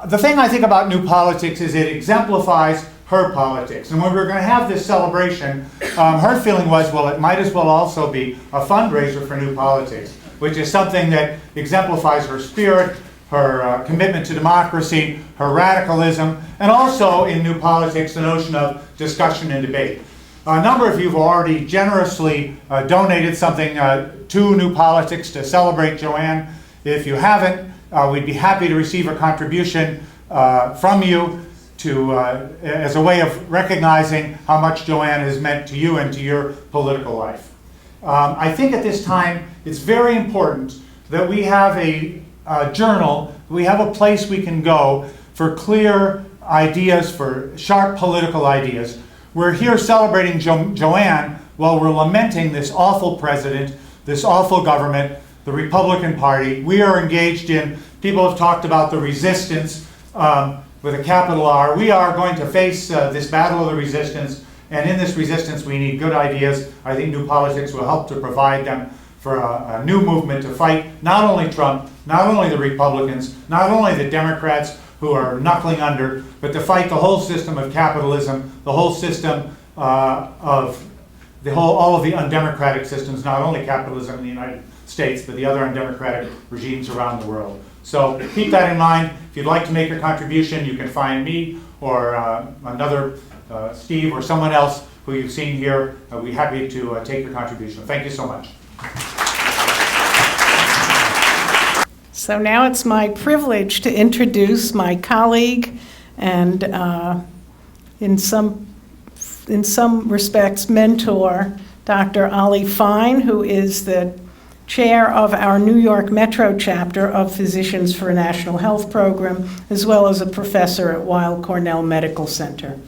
O: the thing I think about New Politics is it exemplifies her politics. And when we were going to have this celebration, her feeling was, well, it might as well also be a fundraiser for New Politics, which is something that exemplifies her spirit, her commitment to democracy, her radicalism, and also in New Politics, the notion of discussion and debate. A number of you have already generously donated something to New Politics to celebrate Joanne. If you haven't, we'd be happy to receive a contribution from you as a way of recognizing how much Joanne has meant to you and to your political life. I think at this time it's very important that we have a journal, we have a place we can go for clear ideas, for sharp political ideas. We're here celebrating Joanne while we're lamenting this awful president, this awful government, the Republican Party. We are engaged in, people have talked about the resistance with a capital R. We are going to face this battle of the resistance, and in this resistance we need good ideas. I think New Politics will help to provide them for a new movement to fight not only Trump, not only the Republicans, not only the Democrats who are knuckling under, but to fight the whole system of capitalism, the whole system of all of the undemocratic systems, not only capitalism in the United States, but the other undemocratic regimes around the world. So keep that in mind. If you'd like to make a contribution, you can find me or another Steve or someone else who you've seen here. We'd be happy to take your contribution. Thank you so much.
C: So now it's my privilege to introduce my colleague and in some respects mentor, Dr. Ollie Fine, who is the chair of our New York Metro chapter of Physicians for a National Health Program, as well as a professor at Weill Cornell Medical Center.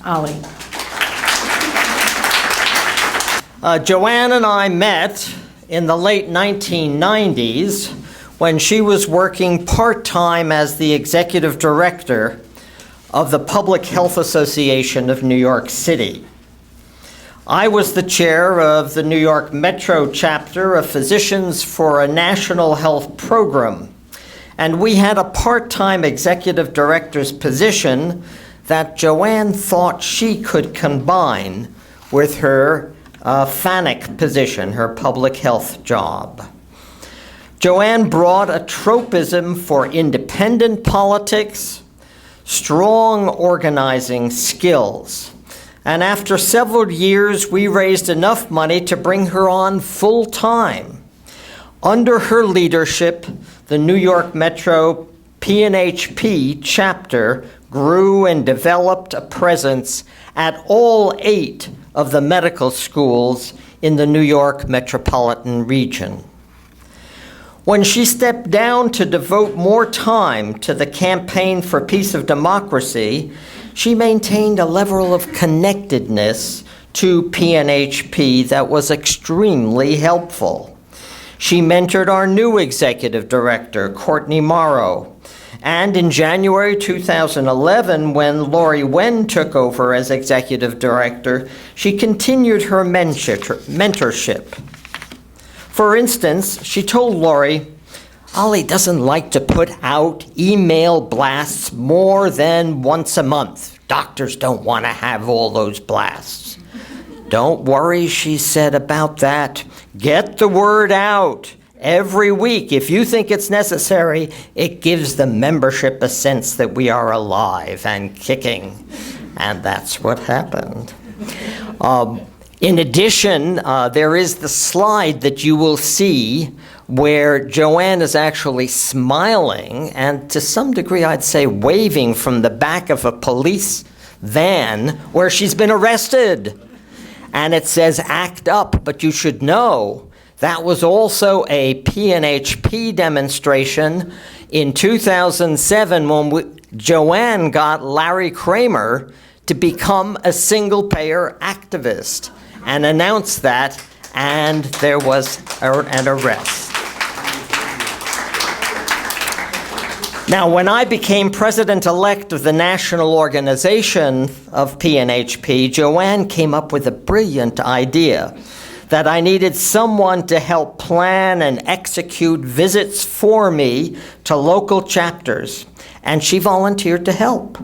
C: Ollie.
P: Joanne and I met in the late 1990s when she was working part-time as the executive director of the Public Health Association of New York City. I was the chair of the New York Metro chapter of Physicians for a National Health Program, and we had a part-time executive director's position that Joanne thought she could combine with her FANIC position, her public health job. Joanne brought a tropism for independent politics, strong organizing skills, and after several years, we raised enough money to bring her on full-time. Under her leadership, the New York Metro PNHP chapter grew and developed a presence at all 8 of the medical schools in the New York metropolitan region. When she stepped down to devote more time to the campaign for peace of democracy, she maintained a level of connectedness to PNHP that was extremely helpful. She mentored our new executive director, Courtney Morrow, and in January 2011, when Lori Wen took over as executive director, she continued her mentorship. For instance, she told Lori, Ollie doesn't like to put out email blasts more than once a month. Doctors don't want to have all those blasts. Don't worry, she said, about that. Get the word out every week. If you think it's necessary, it gives the membership a sense that we are alive and kicking. And that's what happened. In addition, there is the slide that you will see where Joanne is actually smiling and to some degree, I'd say, waving from the back of a police van where she's been arrested. And it says, act up, but you should know that was also a PNHP demonstration in 2007 when Joanne got Larry Kramer to become a single-payer activist and announced that, and there was an arrest. Now, when I became president-elect of the national organization of PNHP, Joanne came up with a brilliant idea that I needed someone to help plan and execute visits for me to local chapters, and she volunteered to help.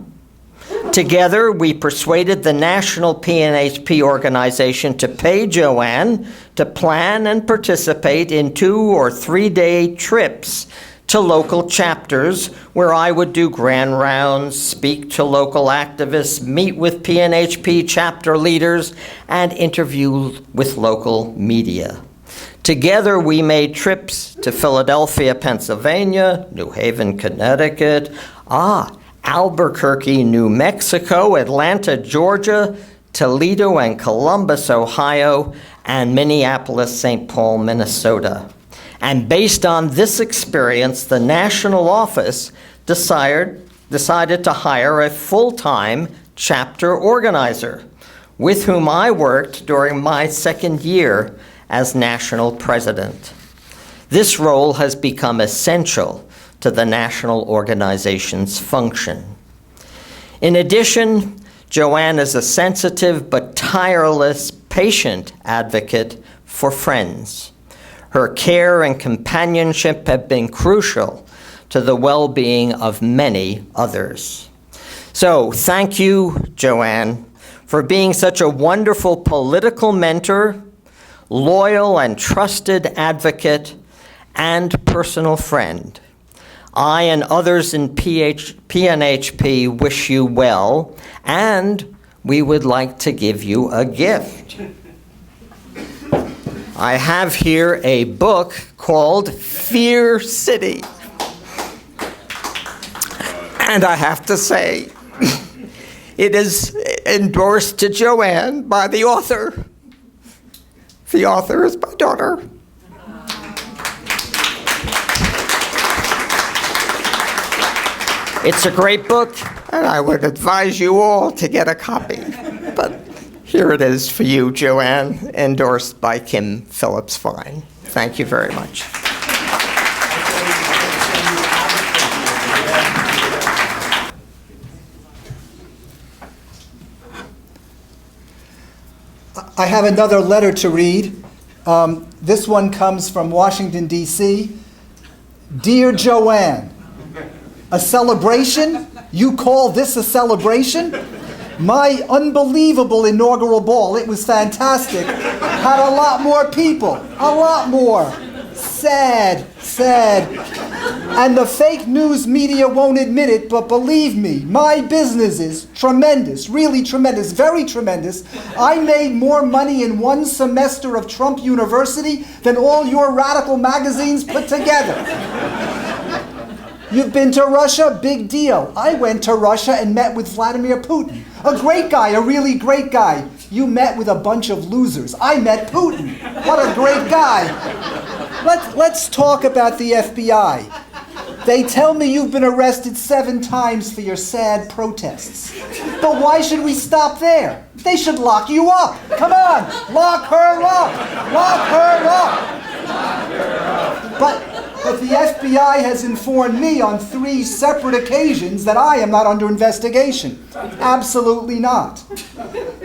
P: Together, we persuaded the national PNHP organization to pay Joanne to plan and participate in 2 or 3 day trips to local chapters where I would do grand rounds, speak to local activists, meet with PNHP chapter leaders, and interview with local media. Together, we made trips to Philadelphia, Pennsylvania, New Haven, Connecticut, Albuquerque, New Mexico, Atlanta, Georgia, Toledo and Columbus, Ohio, and Minneapolis, St. Paul, Minnesota. And based on this experience, the national office decided to hire a full-time chapter organizer, with whom I worked during my second year as national president. This role has become essential to the national organization's function. In addition, Joanne is a sensitive but tireless patient advocate for friends. Her care and companionship have been crucial to the well-being of many others. So thank you, Joanne, for being such a wonderful political mentor, loyal and trusted advocate, and personal friend. I and others in PNHP wish you well, and we would like to give you a gift. I have here a book called Fear City. And I have to say, it is endorsed to Joanne by the author. The author is my daughter. It's a great book, and I would advise you all to get a copy. But here it is for you, Joanne, endorsed by Kim Phillips Fine. Thank you very much.
A: I have another letter to read. This one comes from Washington, D.C. Dear Joanne, a celebration? You call this a celebration? My unbelievable inaugural ball, it was fantastic, had a lot more people, a lot more. Sad, sad. And the fake news media won't admit it, but believe me, my business is tremendous, really tremendous, very tremendous. I made more money in one semester of Trump University than all your radical magazines put together. You've been to Russia? Big deal. I went to Russia and met with Vladimir Putin. A great guy, a really great guy. You met with a bunch of losers. I met Putin. What a great guy. Let's talk about the FBI. They tell me you've been arrested 7 times for your sad protests. But why should we stop there? They should lock you up. Come on, lock her up. Lock her up. But the FBI has informed me on 3 separate occasions that I am not under investigation. Absolutely not.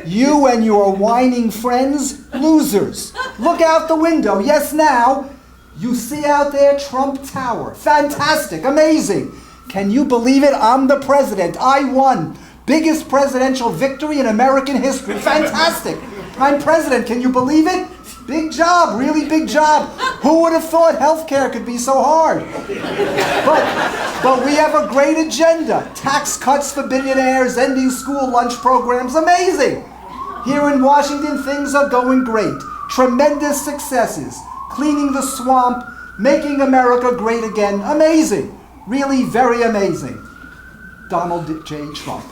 A: You and your whining friends, losers. Look out the window. Yes, now. You see out there Trump Tower. Fantastic. Amazing. Can you believe it? I'm the president. I won. Biggest presidential victory in American history. Fantastic. I'm president. Can you believe it? Big job. Really big job. Who would have thought healthcare could be so hard? But we have a great agenda. Tax cuts for billionaires, ending school lunch programs. Amazing. Here in Washington, things are going great. Tremendous successes. Cleaning the swamp, making America great again. Amazing. Really very amazing. Donald J. Trump.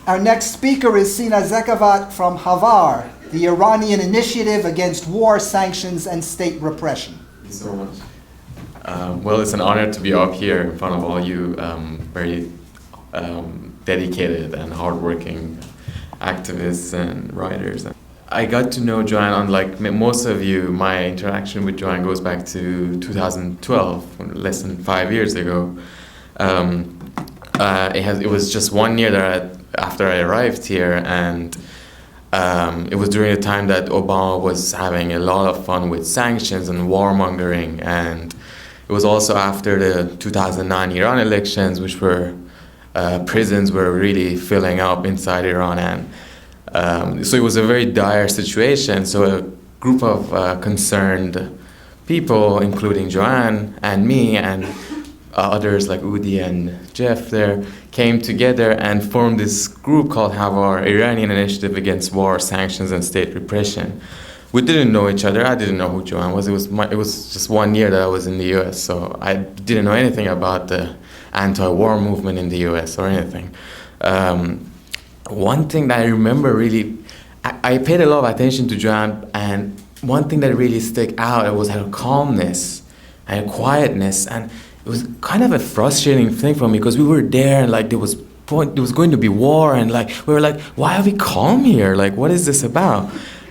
A: Our next speaker is Sina Zekavat from Havar, the Iranian Initiative Against War, Sanctions, and State Repression.
M: Thank you so much. Well, it's an honor to be up here in front of all you very dedicated and hardworking activists and writers. I got to know Joanne, unlike most of you. My interaction with Joanne goes back to 2012, less than 5 years ago. It was just 1 year after I arrived here, and it was during the time that Obama was having a lot of fun with sanctions and warmongering, and it was also after the 2009 Iran elections, which were prisons were really filling up inside Iran, and so it was a very dire situation. So a group of concerned people, including Joanne and me and others like Udi and Jeff there, came together and formed this group called Havar, Iranian Initiative Against War, Sanctions, and State Repression. We didn't know each other. I didn't know who Joanne was. It was just 1 year that I was in the U.S., so I didn't know anything about the anti-war movement in the U.S. or anything. One thing that I remember really, I paid a lot of attention to Joanne, and one thing that really stuck out was her calmness and her quietness, and it was kind of a frustrating thing for me because we were there and like there was going to be war, and like we were like, why are we calm here? Like, what is this about?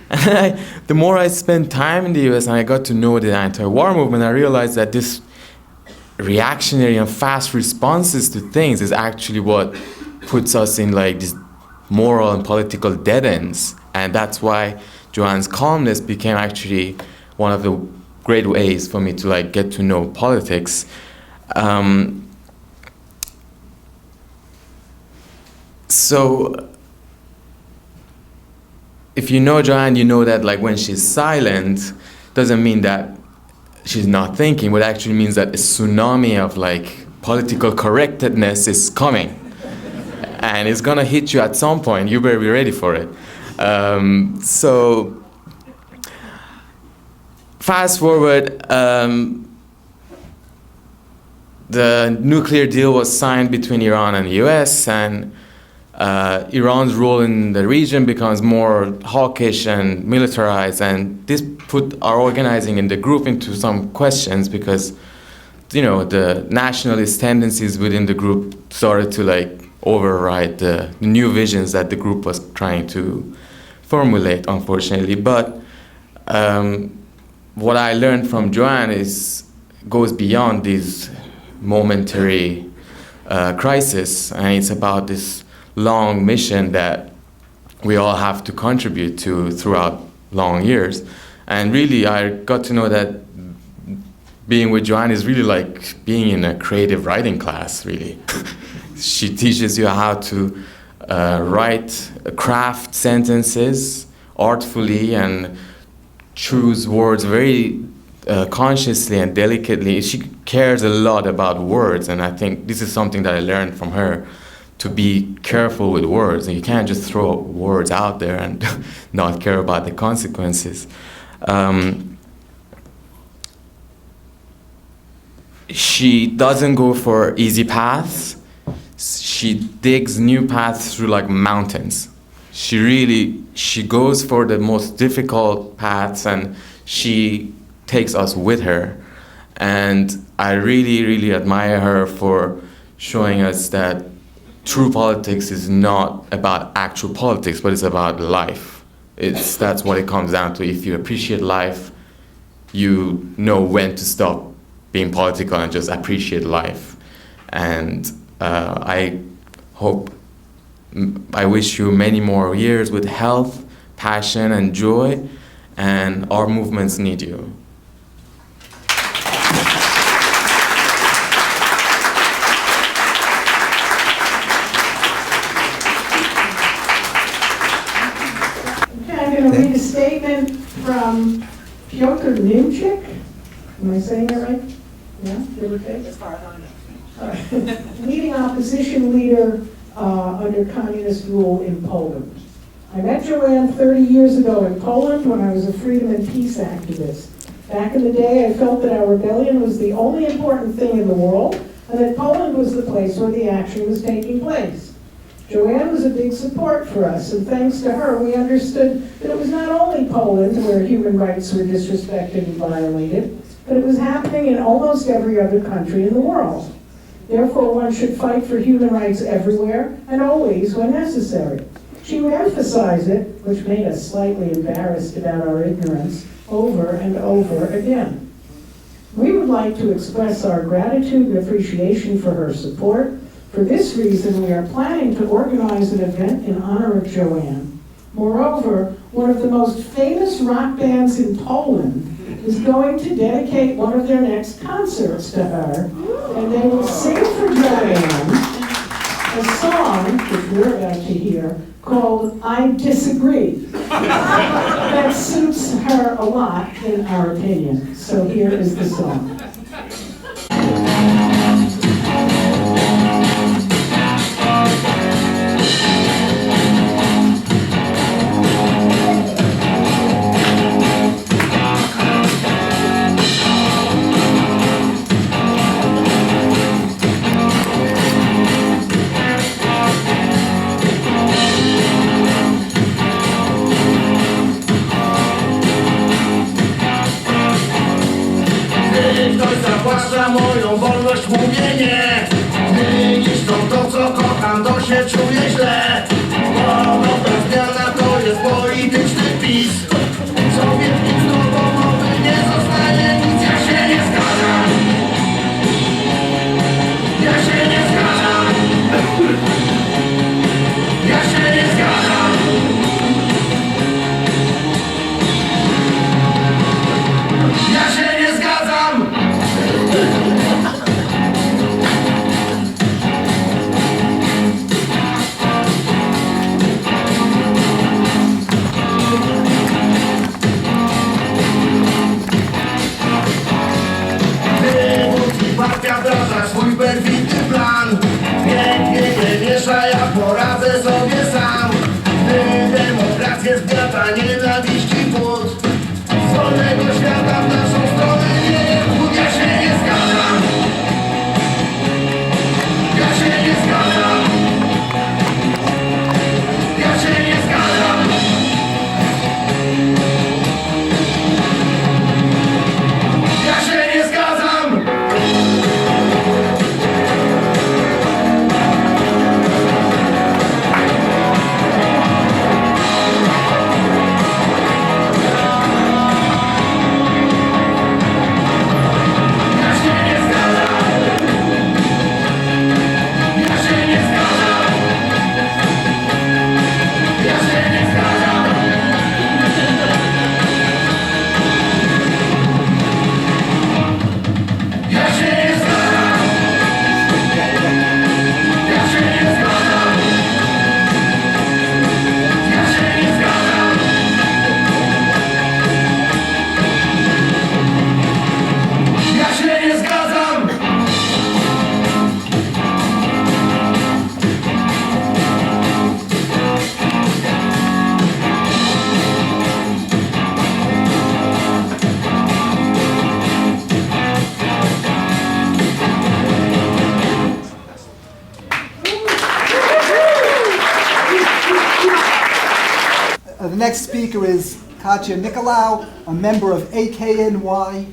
M: And the more I spent time in the U.S. and I got to know the anti-war movement, I realized that this reactionary and fast responses to things is actually what puts us in like these moral and political dead ends. And that's why Joanne's calmness became actually one of the great ways for me to like get to know politics. So if you know Joanne, you know that like when she's silent, doesn't mean that she's not thinking, but actually means that a tsunami of like political correctness is coming. And it's gonna hit you at some point. You better be ready for it. So fast forward, the nuclear deal was signed between Iran and the US, and Iran's role in the region becomes more hawkish and militarized, and this put our organizing in the group into some questions because, you know, the nationalist tendencies within the group started to like override the new visions that the group was trying to formulate, unfortunately. But what I learned from Joanne goes beyond these momentary crisis, and it's about this long mission that we all have to contribute to throughout long years. And really, I got to know that being with Joanne is really like being in a creative writing class, really. She teaches you how to craft sentences artfully and choose words very consciously and delicately. She cares a lot about words, and I think this is something that I learned from her, to be careful with words. And you can't just throw words out there and not care about the consequences. She doesn't go for easy paths. She digs new paths through like mountains. She goes for the most difficult paths, and she takes us with her. And I really, really admire her for showing us that true politics is not about actual politics, but it's about life. That's what it comes down to. If you appreciate life, you know when to stop being political and just appreciate life. And I wish you many more years with health, passion, and joy, and our movements need you.
C: I'm going to read a statement from Piotr Nimchik. Am I saying that right? Yeah, give or take?
E: As far as I know.
C: Leading opposition leader under communist rule in Poland. I met Joanne 30 years ago in Poland when I was a freedom and peace activist. Back in the day, I felt that our rebellion was the only important thing in the world, and that Poland was the place where the action was taking place. Joanne was a big support for us, and thanks to her, we understood that it was not only Poland where human rights were disrespected and violated, but it was happening in almost every other country in the world. Therefore, one should fight for human rights everywhere and always when necessary. She would emphasize it, which made us slightly embarrassed about our ignorance, over and over again. We would like to express our gratitude and appreciation for her support. For this reason, we are planning to organize an event in honor of Joanne. Moreover, one of the most famous rock bands in Poland is going to dedicate one of their next concerts to her, and they will sing for Joanne a song, which we're about to hear, called I Disagree. That suits her a lot, in our opinion. So here is the song.
Q: Zawłaszcza moją wolność mówienie. Mylisz to co kocham, to się czuję źle. Ponowna zmiana to jest polityczny PiS. Co wielkim znowu mowy nie zostanie nic, ja się nie zgadzam. Ja się nie zgadzam. Ja się nie zgadzam. Ja się nie zgadzam.
A: The next speaker is Katya Nicolaou, a member of AKNY,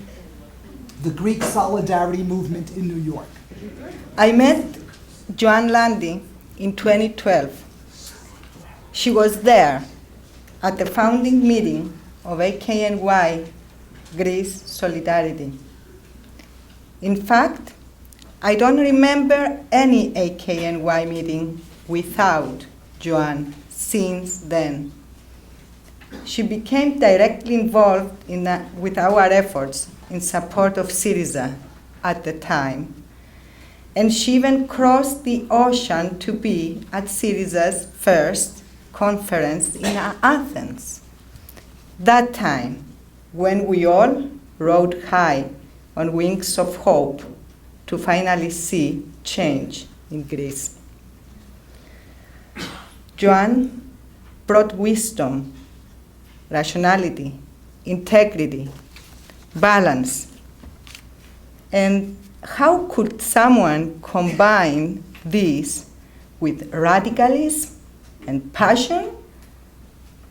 A: the Greek Solidarity Movement in New York.
R: I met Joanne Landy in 2012. She was there at the founding meeting of AKNY Greece Solidarity. In fact, I don't remember any AKNY meeting without Joanne since then. She became directly involved with our efforts in support of Syriza at the time. And she even crossed the ocean to be at Syriza's first conference in Athens. That time, when we all rode high on wings of hope to finally see change in Greece. Joanne brought wisdom, rationality, integrity, balance. And how could someone combine this with radicalism and passion?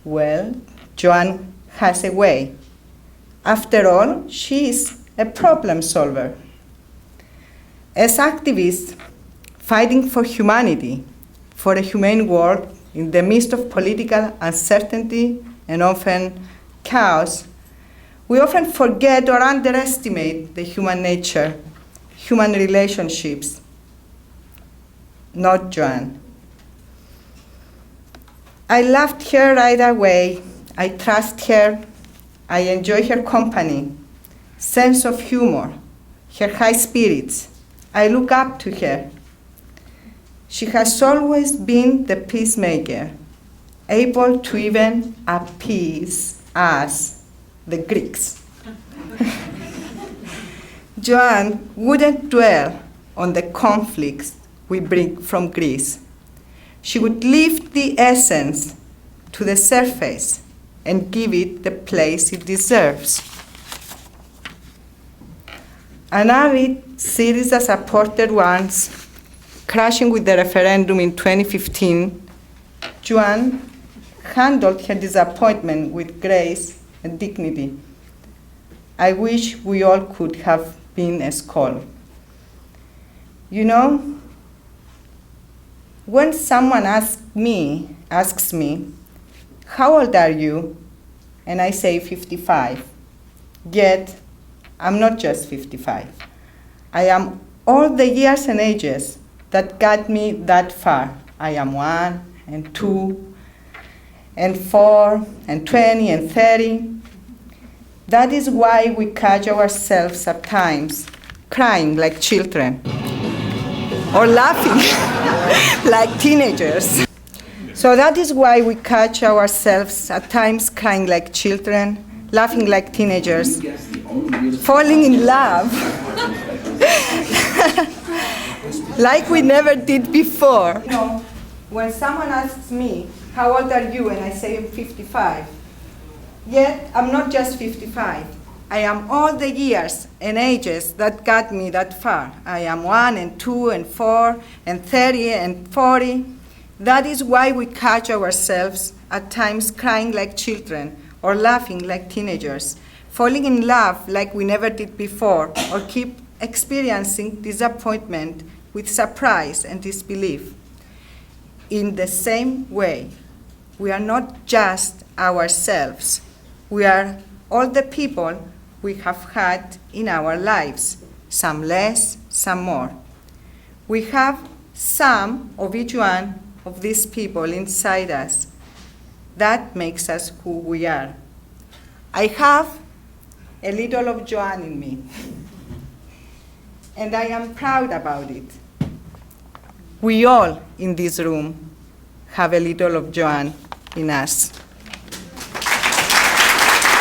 R: Well, Joanne has a way. After all, she is a problem solver. As activists fighting for humanity, for a humane world in the midst of political uncertainty and often chaos, we often forget or underestimate the human nature, human relationships. Not Joanne. I loved her right away. I trust her. I enjoy her company, sense of humor, her high spirits. I look up to her. She has always been the peacemaker, able to even appease us, the Greeks. Joanne wouldn't dwell on the conflicts we bring from Greece. She would lift the essence to the surface and give it the place it deserves. An avid Syriza supporter once, crashing with the referendum in 2015, Joanne handled her disappointment with grace and dignity. I wish we all could have been as calm. You know, when someone asks me, how old are you? And I say 55. Yet, I'm not just 55. I am all the years and ages that got me that far. I am 1 and 2 and 4 and 20 and 30. That is why we catch ourselves at times crying like children or laughing like teenagers. So that is why we catch ourselves at times crying like children, laughing like teenagers, falling in love like we never did before. You know, when someone asks me, how old are you? And I say I'm 55. Yet I'm not just 55. I am all the years and ages that got me that far. I am 1 and 2 and 4 and 30 and 40. That is why we catch ourselves at times crying like children or laughing like teenagers, falling in love like we never did before, or keep experiencing disappointment with surprise and disbelief. In the same way, we are not just ourselves. We are all the people we have had in our lives, some less, some more. We have some of each one of these people inside us. That makes us who we are. I have a little of Joanne in me, and I am proud about it. We all in this room have a little of Joanne in us.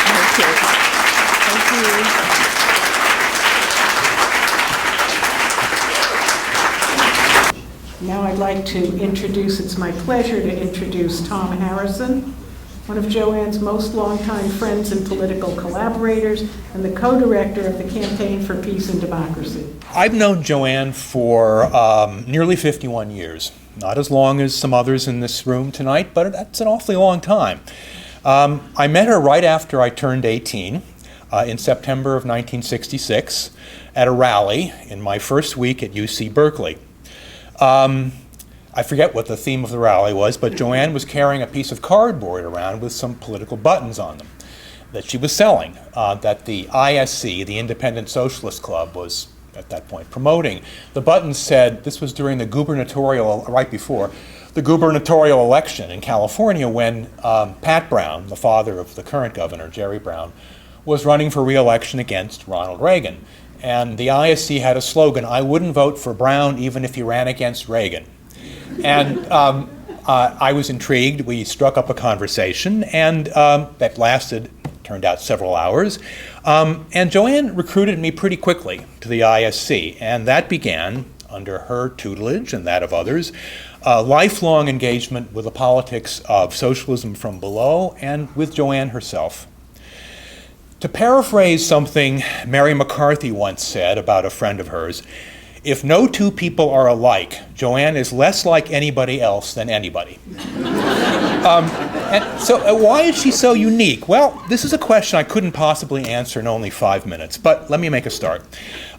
R: Thank you. Thank you.
C: Now I'd like to introduce, it's my pleasure to introduce Tom Harrison, one of Joanne's most longtime friends and political collaborators, and the co-director of the Campaign for Peace and Democracy.
S: I've known Joanne for nearly 51 years. Not as long as some others in this room tonight, but that's an awfully long time. I met her right after I turned 18 in September of 1966 at a rally in my first week at UC Berkeley. I forget what the theme of the rally was, but Joanne was carrying a piece of cardboard around with some political buttons on them that she was selling, that the ISC, the Independent Socialist Club, was at that point promoting. The buttons said, this was during the right before, the gubernatorial election in California when Pat Brown, the father of the current governor, Jerry Brown, was running for re-election against Ronald Reagan. And the ISC had a slogan, I wouldn't vote for Brown even if he ran against Reagan. And I was intrigued. We struck up a conversation, and that lasted, turned out, several hours. And Joanne recruited me pretty quickly to the ISC, and that began, under her tutelage and that of others, lifelong engagement with the politics of socialism from below and with Joanne herself. To paraphrase something Mary McCarthy once said about a friend of hers, if no two people are alike, Joanne is less like anybody else than anybody. And so why is she so unique? Well, this is a question I couldn't possibly answer in only 5 minutes, but let me make a start.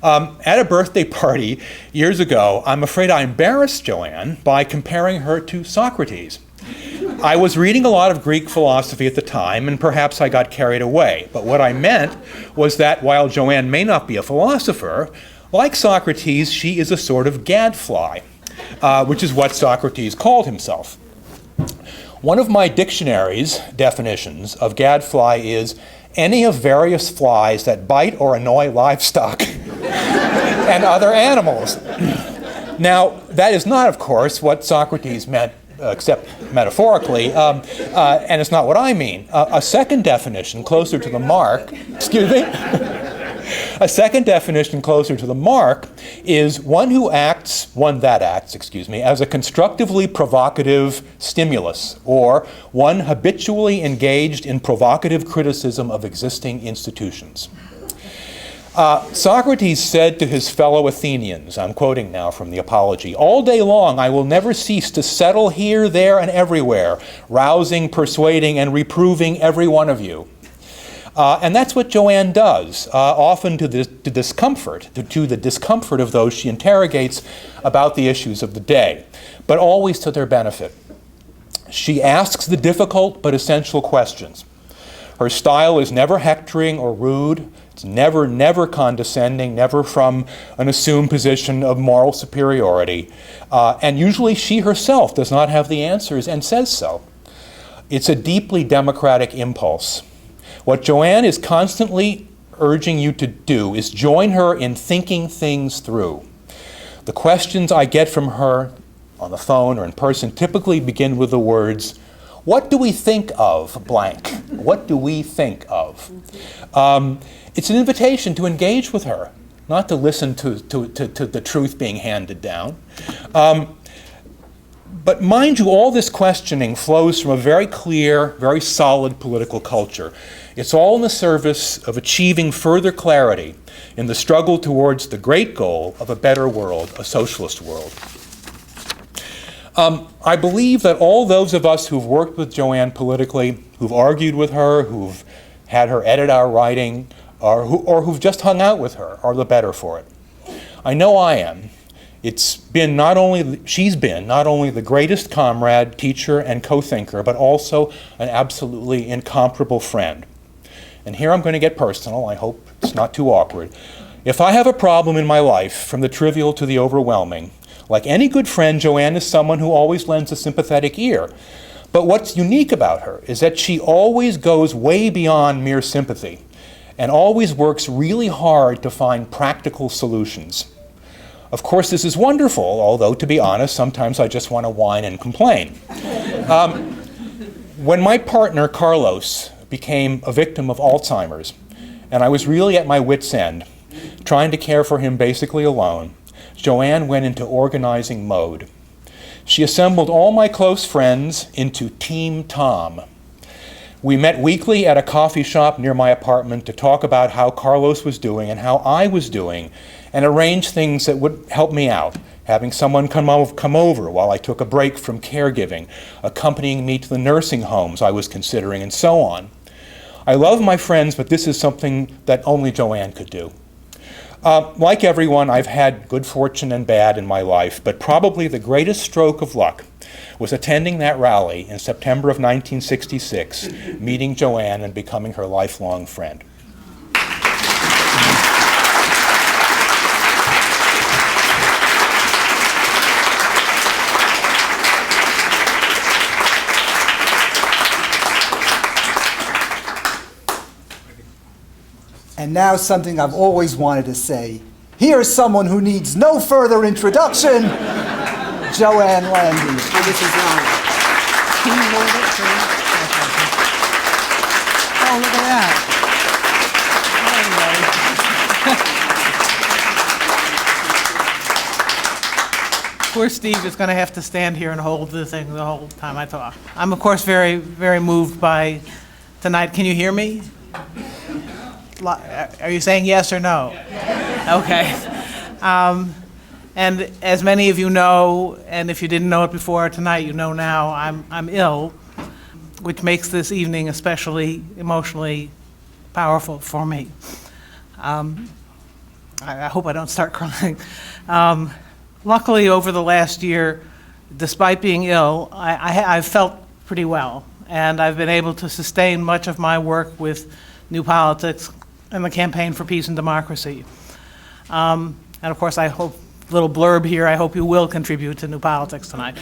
S: At a birthday party years ago, I'm afraid I embarrassed Joanne by comparing her to Socrates. I was reading a lot of Greek philosophy at the time, and perhaps I got carried away. But what I meant was that while Joanne may not be a philosopher, like Socrates, she is a sort of gadfly, which is what Socrates called himself. One of my dictionary's definitions of gadfly is any of various flies that bite or annoy livestock and other animals. Now, that is not, of course, what Socrates meant, except metaphorically, and it's not what I mean. A second definition closer to the mark, a second definition closer to the mark is one that acts, as a constructively provocative stimulus, or one habitually engaged in provocative criticism of existing institutions. Socrates said to his fellow Athenians, I'm quoting now from the Apology, all day long I will never cease to settle here, there, and everywhere, rousing, persuading, and reproving every one of you. And that's what Joanne does, often to the discomfort of those she interrogates about the issues of the day, but always to their benefit. She asks the difficult but essential questions. Her style is never hectoring or rude. It's never condescending, never from an assumed position of moral superiority. And usually she herself does not have the answers and says so. It's a deeply democratic impulse. What Joanne is constantly urging you to do is join her in thinking things through. The questions I get from her on the phone or in person typically begin with the words, what do we think of blank? What do we think of? It's an invitation to engage with her, not to listen to the truth being handed down. But mind you, all this questioning flows from a very clear, very solid political culture. It's all in the service of achieving further clarity in the struggle towards the great goal of a better world, a socialist world. I believe that all those of us who've worked with Joanne politically, who've argued with her, who've had her edit our writing, or who've just hung out with her, are the better for it. I know I am. She's been not only the greatest comrade, teacher, and co-thinker, but also an absolutely incomparable friend. And here I'm going to get personal. I hope it's not too awkward. If I have a problem in my life, from the trivial to the overwhelming, like any good friend, Joanne is someone who always lends a sympathetic ear. But what's unique about her is that she always goes way beyond mere sympathy and always works really hard to find practical solutions. Of course, this is wonderful, although, to be honest, sometimes I just want to whine and complain. When my partner, Carlos, became a victim of Alzheimer's, and I was really at my wit's end, trying to care for him basically alone, Joanne went into organizing mode. She assembled all my close friends into Team Tom. We met weekly at a coffee shop near my apartment to talk about how Carlos was doing and how I was doing, and arrange things that would help me out, having someone come over while I took a break from caregiving, accompanying me to the nursing homes I was considering, and so on. I love my friends, but this is something that only Joanne could do. Like everyone, I've had good fortune and bad in my life, but probably the greatest stroke of luck was attending that rally in September of 1966, meeting Joanne and becoming her lifelong friend.
A: And now something I've always wanted to say. Here's someone who needs no further introduction, Joanne Landy.
E: This is Landy. Can you hold it, please? Oh, look at that. Anyway. Poor Steve is going to have to stand here and hold the thing the whole time I talk. I'm, of course, very, very moved by tonight. Can you hear me? Are you saying yes or no? Okay. And as many of you know, and if you didn't know it before tonight, you know now, I'm ill, which makes this evening especially emotionally powerful for me. I hope I don't start crying. Luckily, over the last year, despite being ill, I've felt pretty well, and I've been able to sustain much of my work with New Politics and the Campaign for Peace and Democracy. And of course, I hope, little blurb here, I hope you will contribute to New Politics tonight.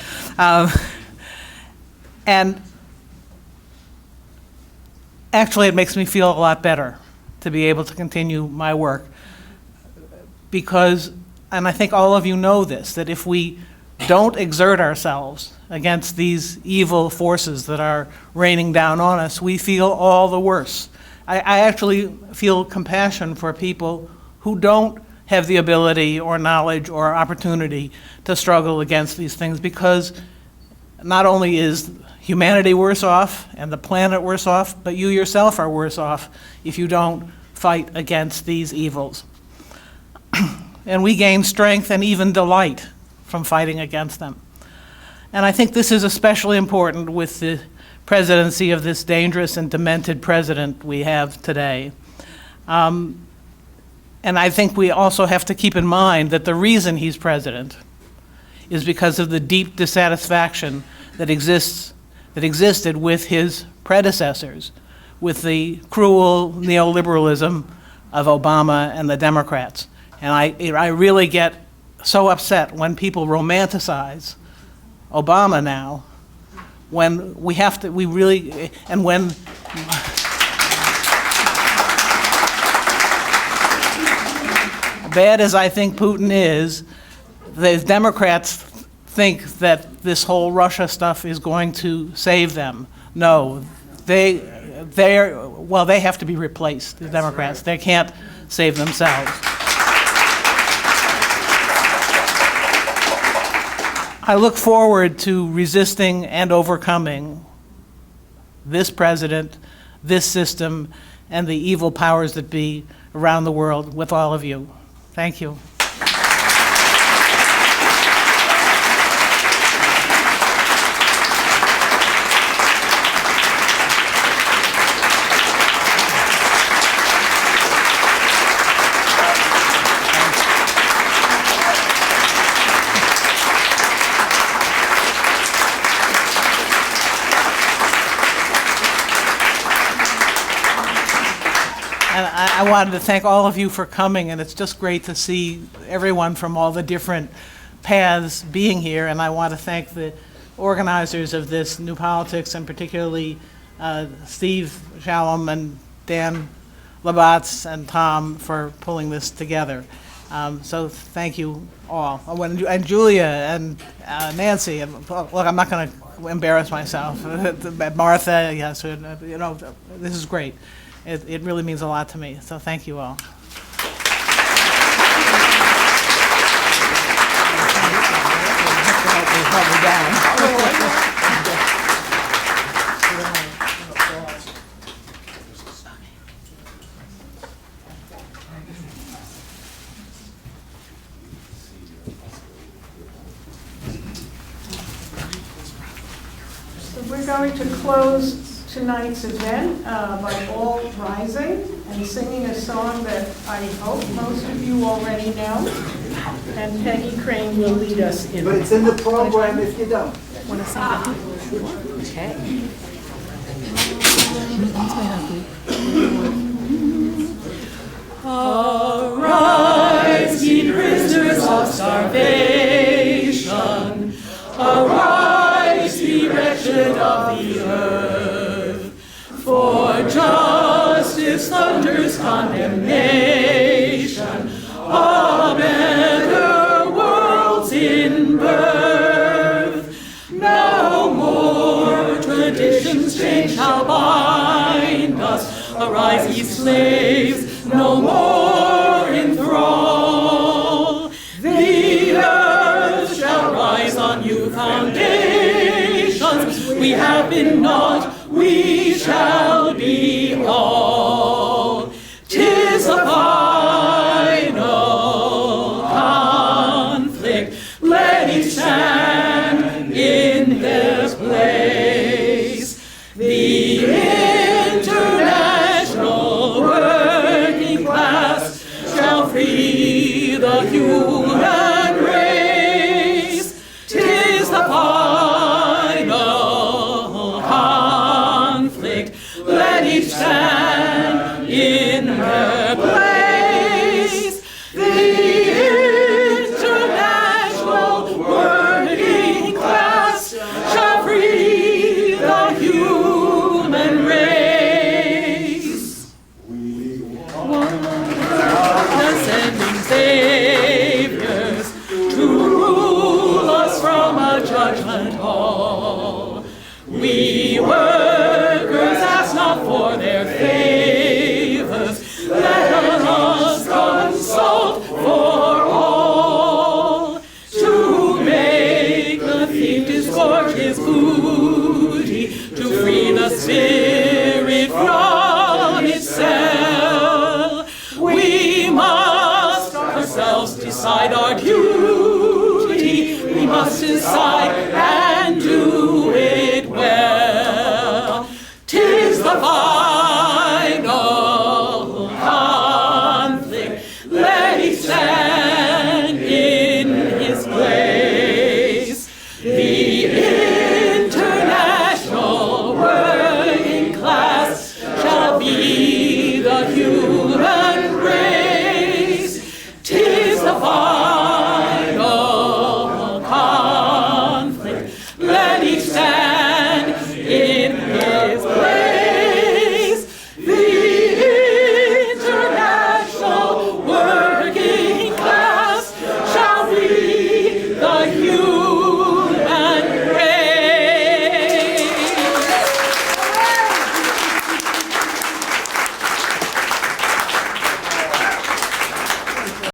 E: And actually, it makes me feel a lot better to be able to continue my work because, and I think all of you know this, that if we don't exert ourselves against these evil forces that are raining down on us, we feel all the worse. I actually feel compassion for people who don't have the ability or knowledge or opportunity to struggle against these things, because not only is humanity worse off and the planet worse off, but you yourself are worse off if you don't fight against these evils. And we gain strength and even delight from fighting against them. And I think this is especially important with the presidency of this dangerous and demented president we have today. And I think we also have to keep in mind that the reason he's president is because of the deep dissatisfaction that existed with his predecessors, with the cruel neoliberalism of Obama and the Democrats. And I really get so upset when people romanticize Obama now, when we really, and when bad as I think Putin is, the Democrats think that this whole Russia stuff is going to save them. No, they have to be replaced, the Democrats. They can't save themselves. I look forward to resisting and overcoming this president, this system, and the evil powers that be around the world with all of you. Thank you. I wanted to thank all of you for coming, and it's just great to see everyone from all the different paths being here. And I want to thank the organizers of this New Politics, and particularly Steve Shalom and Dan Labatz and Tom for pulling this together. So thank you all. Oh, and Julia and Nancy. And, look, I'm not going to embarrass myself. Martha, yes, you know, this is great. It really means a lot to me, so thank you all.
C: We're going to close tonight's event by all rising and singing a song that I hope most of you already know. And Peggy Crane will lead us in.
A: But it's in the program if you don't.
C: Want to sing it?
B: Okay. Arise, ye prisoners of starvation. Arise, ye wretched of the earth. For justice thunders condemnation. A better world's in birth. No more traditions change shall bind us. Arise, ye slaves, no more in thrall. The earth shall rise on new foundations. We have been not, we shall be all. 'Tis a final conflict. Let each stand in his place. The international working class shall free the human race. 'Tis the final conflict. Let each stand in her place. The international working class shall free the human race. We want ascending saviors to rule us from a judgment hall. We workers ask not for their favors. Let us consult for all to make the thief disgorge his booty, to free the spirit from its cell. We must ourselves decide our duty. We must decide